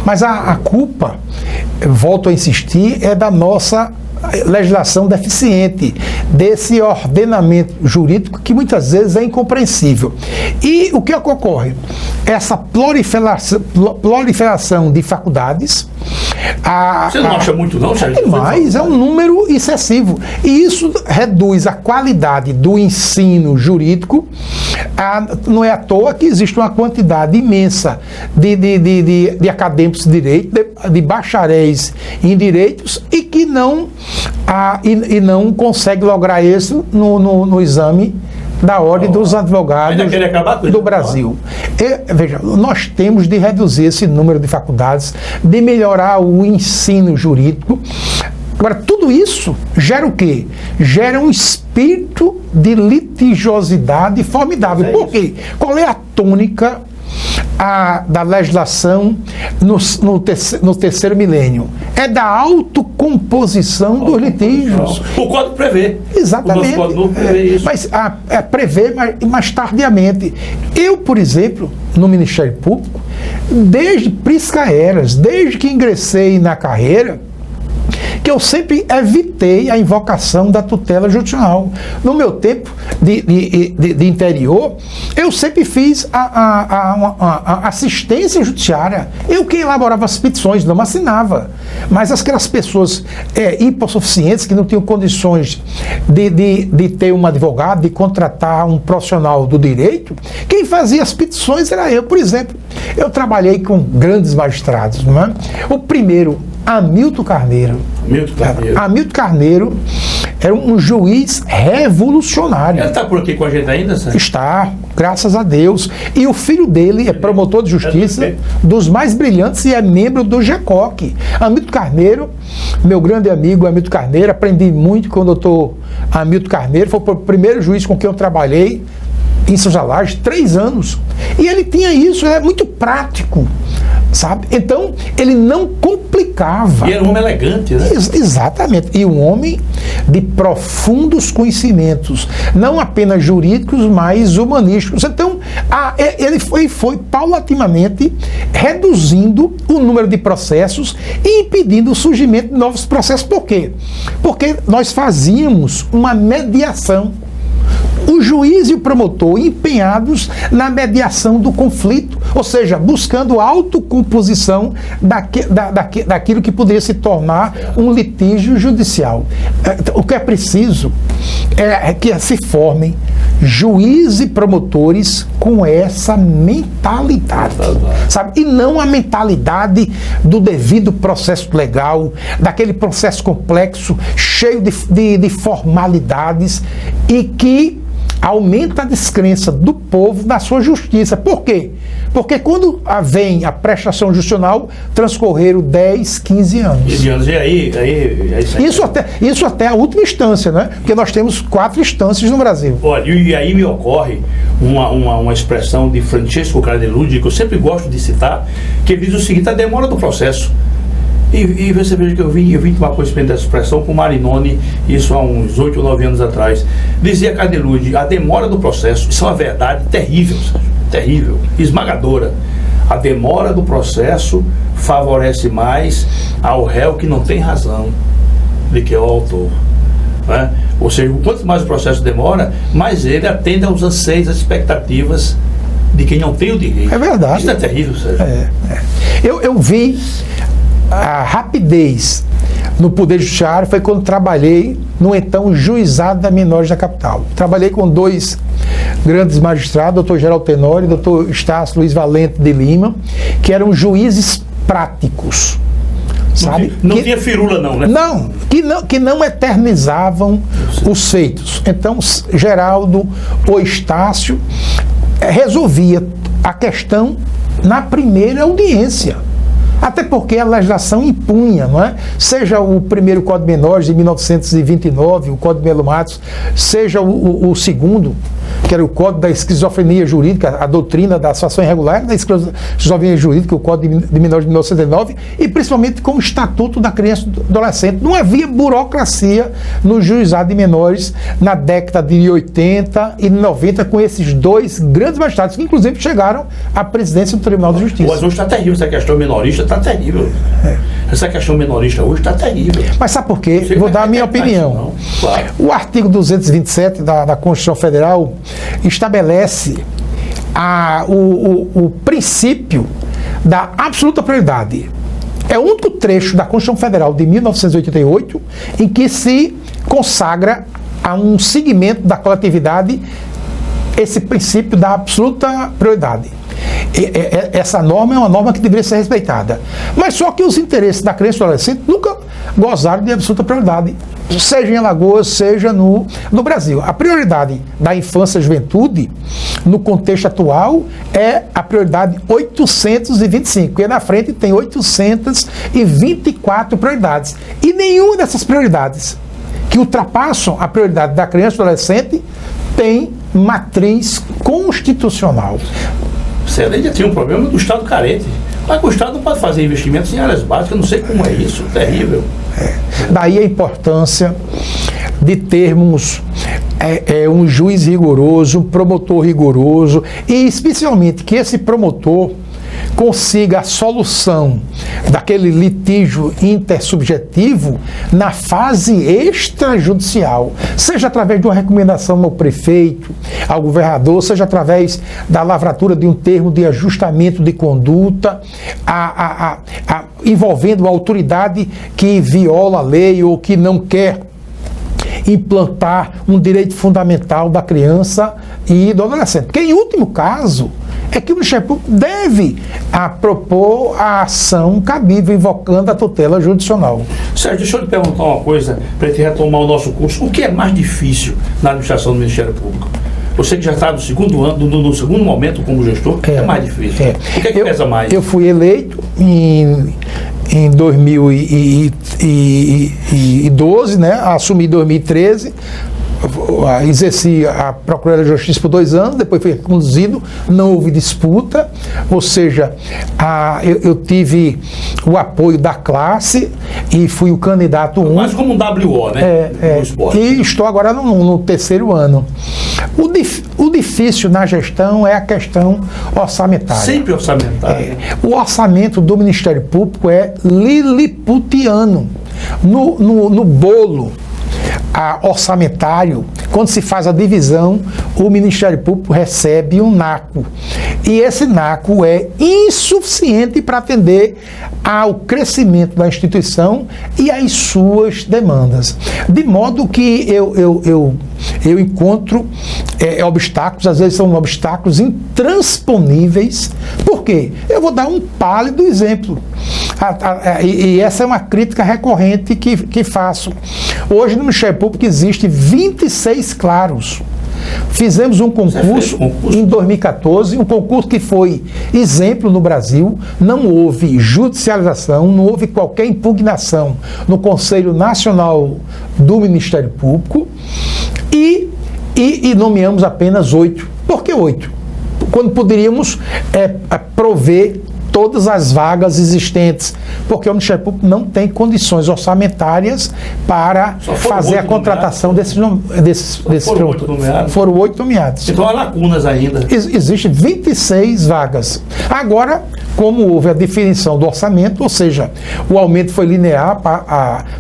Mas a culpa, volto a insistir, é da nossa legislação deficiente, desse ordenamento jurídico que muitas vezes é incompreensível. E o que ocorre? Essa proliferação de faculdades. Você não acha muito, não, Sérgio? É demais, é um número excessivo. E isso reduz a qualidade do ensino jurídico. Não é à toa que existe uma quantidade imensa de acadêmicos de direito, de bacharéis em direitos, e que não consegue lograr isso no exame da Ordem dos Advogados do Brasil. Veja, nós temos de reduzir esse número de faculdades, de melhorar o ensino jurídico. Agora, tudo isso gera o quê? Gera um espírito de litigiosidade formidável. Por quê? Qual é a tônica da legislação no terceiro milênio? É da autocomposição dos litígios. O Código prevê. Exatamente. O nosso Código prevê isso. Mas prevê mais tardiamente. Eu, por exemplo, no Ministério Público, desde prisca-eras, desde que ingressei na carreira, que eu sempre evitei a invocação da tutela judicial. No meu tempo de interior, eu sempre fiz a assistência judiciária. Eu que elaborava as petições, não assinava. Mas aquelas pessoas hipossuficientes, que não tinham condições de ter um advogado, de contratar um profissional do direito, quem fazia as petições era eu. Por exemplo, eu trabalhei com grandes magistrados, não é? O primeiro, Hamilton Carneiro. Hamilton Carneiro era um juiz revolucionário. Ele está por aqui com a gente ainda, Sérgio? Está, graças a Deus. E o filho dele é promotor de justiça, dos mais brilhantes, e é membro do GECOC. Hamilton Carneiro, meu grande amigo Hamilton Carneiro, aprendi muito com o doutor Hamilton Carneiro, foi o primeiro juiz com quem eu trabalhei em São Jalage, 3 anos. E ele tinha isso, ele é muito prático, sabe? Então, ele não complicava. E era um homem elegante, né? Exatamente. E um homem de profundos conhecimentos, não apenas jurídicos, mas humanísticos. Então, ele foi paulatinamente reduzindo o número de processos e impedindo o surgimento de novos processos. Por quê? Porque nós fazíamos uma mediação. O juiz e o promotor empenhados na mediação do conflito, ou seja, buscando autocomposição daquilo que poderia se tornar um litígio judicial. O que é preciso é que se formem juízes e promotores com essa mentalidade, sabe? E não a mentalidade do devido processo legal, daquele processo complexo, cheio de formalidades, e que aumenta a descrença do povo na sua justiça. Por quê? Porque quando vem a prestação judicial, transcorreram 10, 15 anos. E aí isso até a última instância, né? Porque nós temos 4 instâncias no Brasil. Olha, e aí me ocorre uma expressão de Francesco Cardeludi, que eu sempre gosto de citar, que ele diz o seguinte: a demora do processo. E você veja que eu vim tomar conhecimento dessa expressão com Marinoni, isso há uns 8 ou 9 anos atrás. Dizia Cardeludi: a demora do processo, isso é uma verdade terrível, terrível, esmagadora. A demora do processo favorece mais ao réu que não tem razão do que ao autor. Né? Ou seja, quanto mais o processo demora, mais ele atende aos anseios, às expectativas de quem não tem o direito. É verdade. Isso é terrível, Sérgio. Eu vi a rapidez no Poder Judiciário foi quando trabalhei no então Juizado da Menores da capital. Trabalhei com dois grandes magistrados, doutor Geraldo Tenório e doutor Estácio Luiz Valente de Lima, que eram juízes práticos. Sabe? Não tinha firula não, né? Que não eternizavam os feitos. Então, Geraldo ou Estácio resolvia a questão na primeira audiência. Até porque a legislação impunha, não é? Seja o primeiro Código de Menores de 1929, o Código de Melo Matos, seja o segundo, que era o Código da Esquizofrenia Jurídica, a doutrina da situação irregular da esquizofrenia jurídica, o Código de Menores de 1909, e principalmente com o Estatuto da Criança e do Adolescente. Não havia burocracia no juizado de menores na década de 80 e 90 com esses dois grandes magistrados, que inclusive chegaram à presidência do Tribunal de Justiça. Mas hoje está terrível essa questão minorista, está terrível. Essa questão minorista hoje está terrível. Mas sabe por quê? Vou dar a minha opinião. Claro. O artigo 227 da Constituição Federal estabelece o princípio da absoluta prioridade. É o único trecho da Constituição Federal de 1988 em que se consagra a um segmento da coletividade esse princípio da absoluta prioridade. Essa norma é uma norma que deveria ser respeitada. Mas só que os interesses da criança e do adolescente nunca gozaram de absoluta prioridade, seja em Alagoas, seja no Brasil. A prioridade da infância e juventude, no contexto atual, é a prioridade 825, e na frente tem 824 prioridades. E nenhuma dessas prioridades que ultrapassam a prioridade da criança e do adolescente tem matriz constitucional. Você além de ter um problema do Estado carente. Mas o Estado não pode fazer investimentos em áreas básicas, eu não sei como é isso, terrível. Daí a importância de termos um juiz rigoroso, um promotor rigoroso, e especialmente que esse promotor consiga a solução daquele litígio intersubjetivo na fase extrajudicial, seja através de uma recomendação ao prefeito, ao governador, seja através da lavratura de um termo de ajustamento de conduta, envolvendo a autoridade que viola a lei ou que não quer implantar um direito fundamental da criança e do adolescente. Porque, em último caso, é que o Ministério Público deve propor a ação cabível, invocando a tutela jurisdicional. Sérgio, deixa eu lhe perguntar uma coisa, para a gente retomar o nosso curso. O que é mais difícil na administração do Ministério Público? Você que já está no segundo ano, no segundo momento como gestor, é mais difícil. O que é que pesa mais? Eu fui eleito em 2012, né? Assumi em 2013, exerci a Procuradoria de Justiça por 2 anos, depois fui conduzido, não houve disputa, ou seja, eu tive o apoio da classe e fui o candidato único. Mas como um WO, né? No esporte. E estou agora no 3º ano. O difícil na gestão é a questão orçamentária. Sempre orçamentária. O orçamento do Ministério Público é liliputiano. No bolo orçamentário, quando se faz a divisão, o Ministério Público recebe um NACO. E esse NACO é insuficiente para atender ao crescimento da instituição e às suas demandas. De modo que eu encontro obstáculos, às vezes são obstáculos intransponíveis. Por quê? Eu vou dar um pálido exemplo. E essa é uma crítica recorrente que faço. Hoje no Ministério Público existe 26 claros. Fizemos um concurso em 2014, um concurso que foi exemplo no Brasil, não houve judicialização, não houve qualquer impugnação no Conselho Nacional do Ministério Público e nomeamos apenas 8. Por que 8? Quando poderíamos prover todas as vagas existentes porque o Ministério Público não tem condições orçamentárias para fazer a contratação desses foram 8 nomeados. Foram 8 nomeados. Então há lacunas ainda. Existem 26 vagas. Agora, como houve a definição do orçamento, ou seja, o aumento foi linear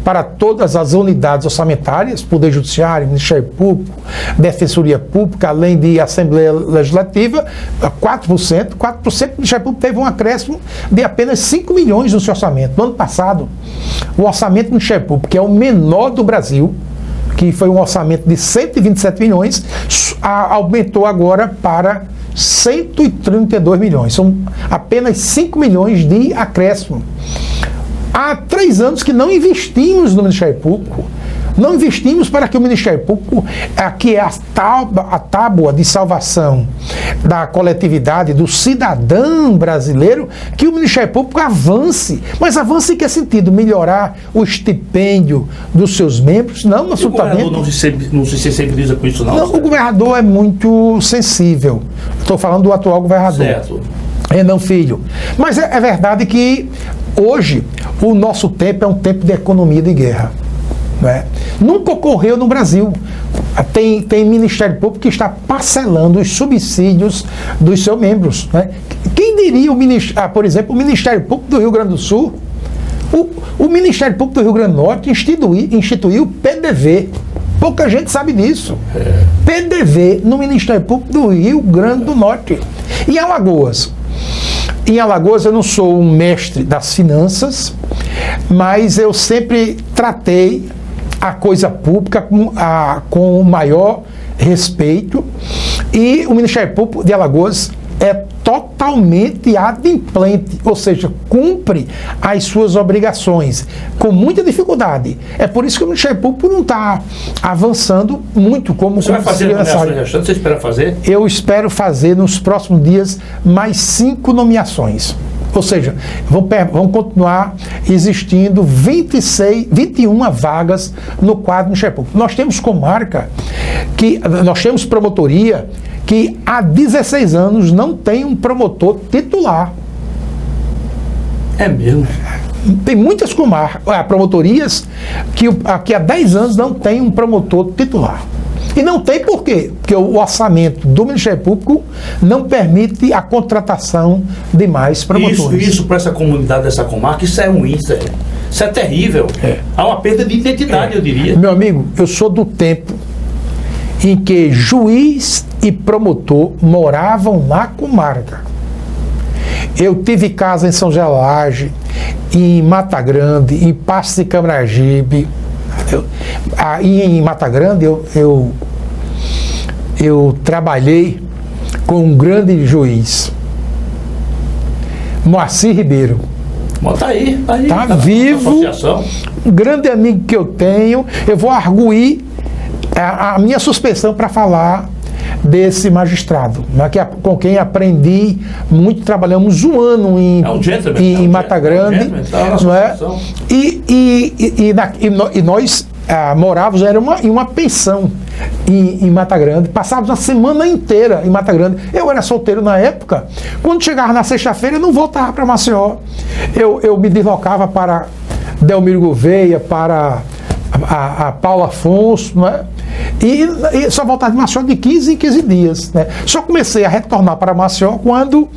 para todas as unidades orçamentárias, Poder Judiciário, Ministério Público, Defensoria Pública, além de Assembleia Legislativa, 4%. 4% do Ministério Público teve um acréscimo de apenas 5 milhões no seu orçamento. No ano passado, o orçamento do Ministério Público, que é o menor do Brasil, que foi um orçamento de 127 milhões, aumentou agora para 132 milhões. São apenas 5 milhões de acréscimo. Há 3 anos que não investimos no Ministério Público. Não investimos para que o Ministério Público, que é a tábua de salvação da coletividade, do cidadão brasileiro, que o Ministério Público avance. Mas avance em que sentido? Melhorar o estipêndio dos seus membros? Não, absolutamente. O governador não se sensibiliza com isso, não? Não, o governador é muito sensível. Estou falando do atual governador. Certo. Renan Filho. Mas é verdade que hoje o nosso tempo é um tempo de economia de guerra. Né? Nunca ocorreu no Brasil. Tem Ministério Público que está parcelando os subsídios dos seus membros. Né? Quem diria, por exemplo, o Ministério Público do Rio Grande do Sul? O Ministério Público do Rio Grande do Norte instituiu PDV. Pouca gente sabe disso. PDV no Ministério Público do Rio Grande do Norte. E Alagoas? Em Alagoas eu não sou um mestre das finanças, mas eu sempre tratei a coisa pública com o maior respeito, e o Ministério Público de Alagoas é totalmente adimplente, ou seja, cumpre as suas obrigações com muita dificuldade. É por isso que o Ministério Público não está avançando muito como você vai fazer nomeações restantes? Você espera fazer? Eu espero fazer nos próximos dias mais 5 nomeações. Ou seja, vão continuar existindo 21 vagas no quadro do Ministério Público. Nós temos comarca, nós temos promotoria que há 16 anos não tem um promotor titular. É mesmo? Tem muitas promotorias que há 10 anos não tem um promotor titular. E não tem por quê? Porque o orçamento do Ministério Público não permite a contratação de mais promotores. Isso para essa comunidade dessa comarca, isso é ruim, isso é terrível. Há uma perda de identidade, eu diria. Meu amigo, eu sou do tempo em que juiz e promotor moravam na comarca. Eu tive casa em São Gelage, em Mata Grande, em Passo de Camaragibe. Em Mata Grande eu trabalhei com um grande juiz, Moacir Ribeiro. Está aí, tá vivo, um grande amigo que eu tenho. Eu vou arguir a minha suspeição para falar desse magistrado, com quem aprendi muito. Trabalhamos um ano em Mata Grande, não é? E nós morávamos, era em uma pensão em Mata Grande, passávamos a semana inteira em Mata Grande. Eu era solteiro na época. Quando chegava na sexta-feira, eu não voltava para Maceió. Eu me deslocava para Delmiro Gouveia, para a Paulo Afonso, não é? E só voltava de Maceió de 15 em 15 dias. Né? Só comecei a retornar para Maceió quando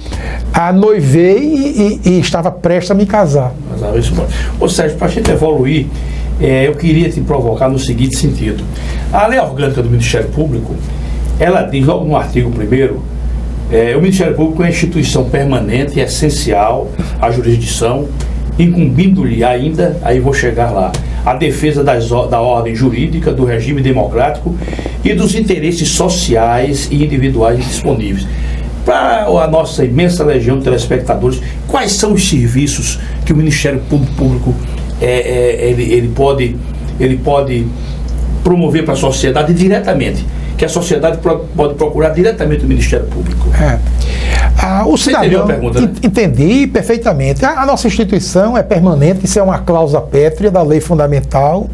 noivei e estava prestes a me casar. Ô Sérgio, para a gente evoluir, eu queria te provocar no seguinte sentido. A lei orgânica do Ministério Público, ela diz logo no artigo 1º, o Ministério Público é uma instituição permanente e essencial à jurisdição, incumbindo-lhe ainda, aí vou chegar lá, a defesa da ordem jurídica, do regime democrático e dos interesses sociais e individuais disponíveis. Para a nossa imensa legião de telespectadores, quais são os serviços que o Ministério Público ele pode promover para a sociedade diretamente, que a sociedade pode procurar diretamente o Ministério Público? O cidadão, pergunta, né? Entendi perfeitamente. A nossa instituição é permanente, isso é uma cláusula pétrea da Lei Fundamental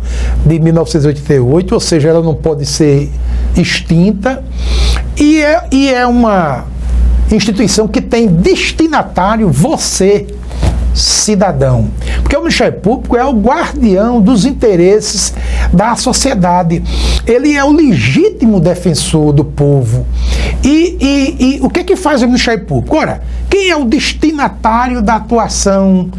de 1988, ou seja, ela não pode ser extinta, e é uma instituição que tem destinatário você, cidadão. Porque o Ministério Público é o guardião dos interesses da sociedade. Ele é o legítimo defensor do povo. E o que faz o Ministério Público? Ora, quem é o destinatário da atuação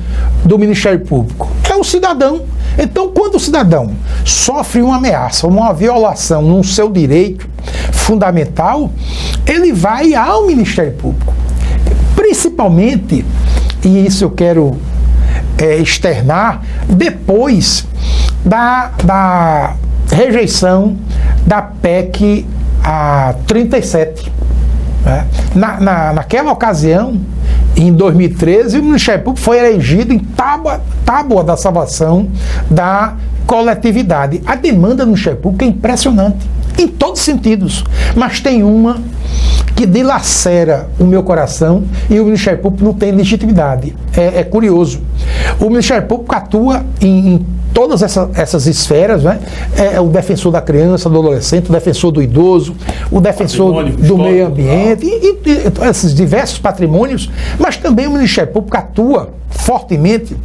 do Ministério Público? É o cidadão. Então, quando o cidadão sofre uma ameaça, uma violação no seu direito fundamental, ele vai ao Ministério Público. Principalmente, e isso eu quero externar, depois da rejeição da PEC a 37. Né? Naquela ocasião, em 2013, o Ministério Público foi elegido em tábua da salvação da coletividade. A demanda do Ministério Público é impressionante, em todos os sentidos, mas tem uma que dilacera o meu coração e o Ministério Público não tem legitimidade. É curioso. O Ministério Público atua em todas essas esferas, né? É o defensor da criança, do adolescente, o defensor do idoso, o defensor do meio ambiente, e esses diversos patrimônios, mas também o Ministério Público atua fortemente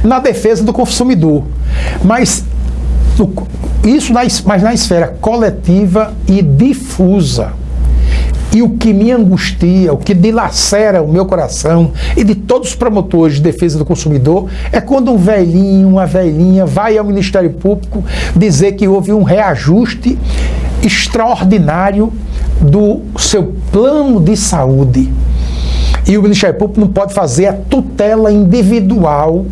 na defesa do consumidor. Mas na esfera coletiva e difusa. E o que me angustia, o que dilacera o meu coração e de todos os promotores de defesa do consumidor é quando um velhinho, uma velhinha vai ao Ministério Público dizer que houve um reajuste extraordinário do seu plano de saúde. E o Ministério Público não pode fazer a tutela individual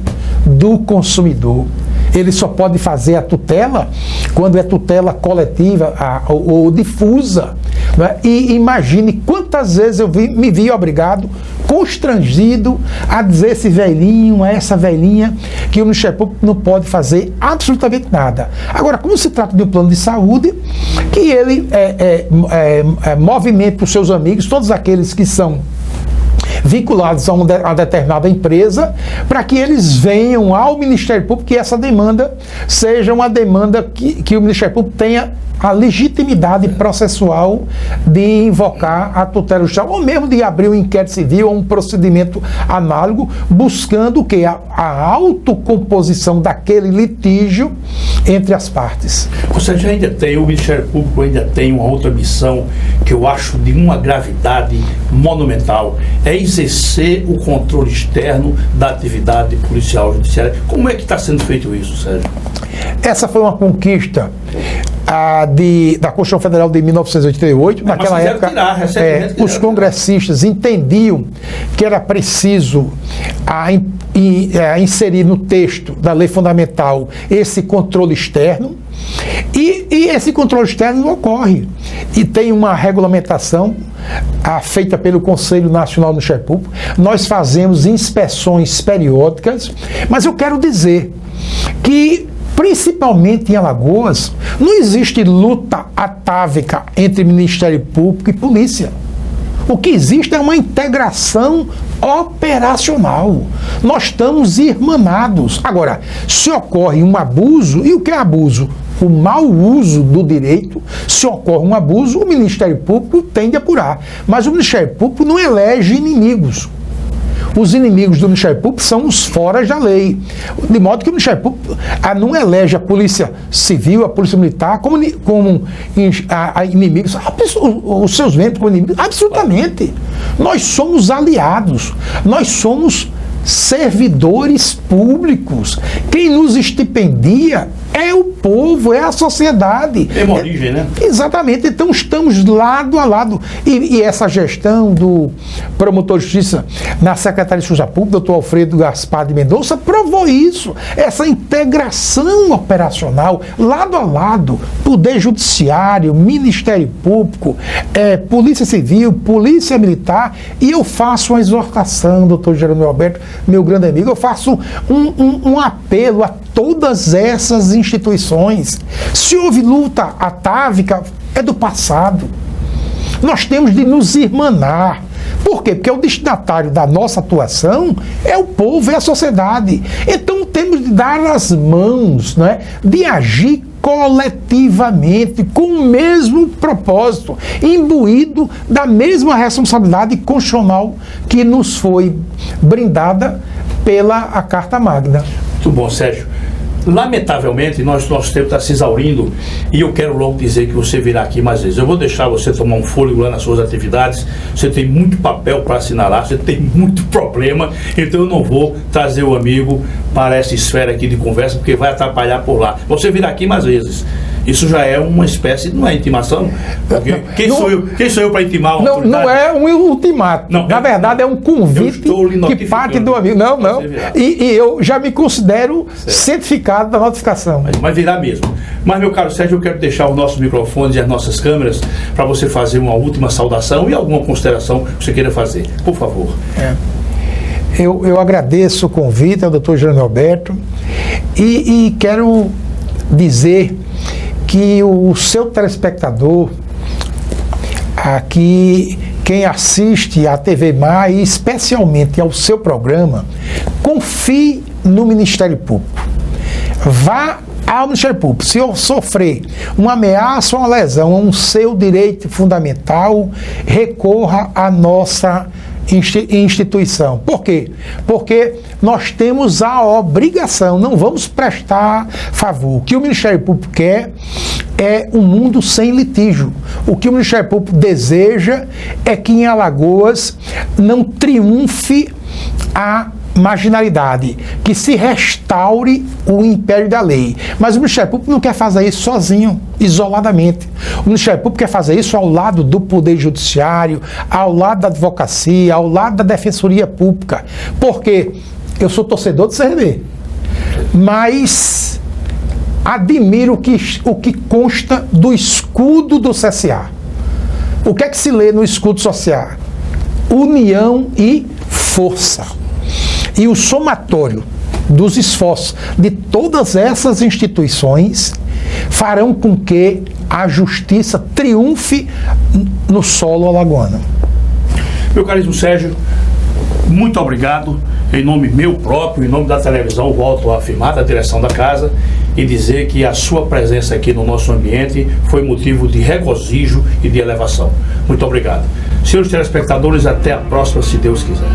do consumidor. Ele só pode fazer a tutela quando é tutela coletiva ou difusa. Né? E imagine quantas vezes eu me vi obrigado, constrangido, a dizer esse velhinho, a essa velhinha, que o Ministério Público não pode fazer absolutamente nada. Agora, como se trata de um plano de saúde, que ele movimenta os seus amigos, todos aqueles que são vinculados a uma determinada empresa, para que eles venham ao Ministério Público e essa demanda seja uma demanda que o Ministério Público tenha a legitimidade processual de invocar a tutela judicial, ou mesmo de abrir um inquérito civil ou um procedimento análogo, buscando o quê? A autocomposição daquele litígio entre as partes. Ou seja, o Ministério Público ainda tem uma outra missão que eu acho de uma gravidade monumental, é exercer o controle externo da atividade policial judiciária. Como é que está sendo feito isso, Sérgio? Essa foi uma conquista da Constituição Federal de 1988. Naquela época, os congressistas entendiam que era preciso inserir no texto da lei fundamental esse controle externo, e esse controle externo não ocorre. E tem uma regulamentação feita pelo Conselho Nacional do Ministério Público. Nós fazemos inspeções periódicas, mas eu quero dizer que, principalmente em Alagoas, não existe luta atávica entre Ministério Público e polícia. O que existe é uma integração operacional. Nós estamos irmanados. Agora, se ocorre um abuso, e o que é abuso? O mau uso do direito. Se ocorre um abuso, o Ministério Público tem de apurar. Mas o Ministério Público não elege inimigos. Os inimigos do Ministério Público são os foras da lei. De modo que o Ministério Público não elege a Polícia Civil, a Polícia Militar como inimigos, os seus membros como inimigos. Absolutamente. Nós somos aliados. Nós somos servidores públicos. Quem nos estipendia é o povo, é a sociedade. Tem uma origem, né? Exatamente. Então estamos lado a lado. E essa gestão do promotor de justiça na Secretaria de Justiça Pública, doutor Alfredo Gaspar de Mendonça, provou isso. Essa integração operacional, lado a lado, Poder Judiciário, Ministério Público, Polícia Civil, Polícia Militar. E eu faço uma exortação, doutor Jerônimo Alberto, meu grande amigo, eu faço um apelo a todas essas instituições. Se houve luta atávica, é do passado. Nós temos de nos irmanar. Por quê? Porque o destinatário da nossa atuação é o povo, é a sociedade. Então temos de dar as mãos, né, de agir coletivamente, com o mesmo propósito, imbuído da mesma responsabilidade constitucional que nos foi brindada pela a Carta Magna. Muito bom, Sérgio. Lamentavelmente, nosso tempo está se exaurindo e eu quero logo dizer que você virá aqui mais vezes. Eu vou deixar você tomar um fôlego lá nas suas atividades. Você tem muito papel para assinalar, você tem muito problema, então eu não vou trazer o amigo para essa esfera aqui de conversa, porque vai atrapalhar por lá. Você virá aqui mais vezes. Isso já é uma espécie, não é intimação? Quem sou eu para intimar uma autoridade? Não é um ultimato. Não, na verdade, é um convite que parte do amigo. Não. E eu já me considero certificado da notificação. Mas virá mesmo. Mas, meu caro Sérgio, eu quero deixar os nossos microfones e as nossas câmeras para você fazer uma última saudação e alguma consideração que você queira fazer. Por favor. Eu agradeço o convite ao Dr. Jerônimo Roberto e quero dizer que o seu telespectador, aqui, quem assiste à TV Mar, e especialmente ao seu programa, confie no Ministério Público. Vá ao Ministério Público. Se eu sofrer uma ameaça ou uma lesão a um seu direito fundamental, recorra à nossa instituição. Por quê? Porque nós temos a obrigação, não vamos prestar favor. O que o Ministério Público quer é um mundo sem litígio. O que o Ministério Público deseja é que em Alagoas não triunfe a marginalidade, que se restaure o império da lei. Mas o Ministério Público não quer fazer isso sozinho, isoladamente. O Ministério Público quer fazer isso ao lado do Poder Judiciário, ao lado da advocacia, ao lado da Defensoria Pública. Porque eu sou torcedor do CRB, mas admiro o que consta do escudo do CSA. O que é que se lê no escudo social? União e força. E o somatório dos esforços de todas essas instituições farão com que a justiça triunfe no solo alagoano. Meu caríssimo Sérgio, muito obrigado. Em nome meu próprio, em nome da televisão, volto a afirmar, da direção da casa, e dizer que a sua presença aqui no nosso ambiente foi motivo de regozijo e de elevação. Muito obrigado. Senhores telespectadores, até a próxima, se Deus quiser.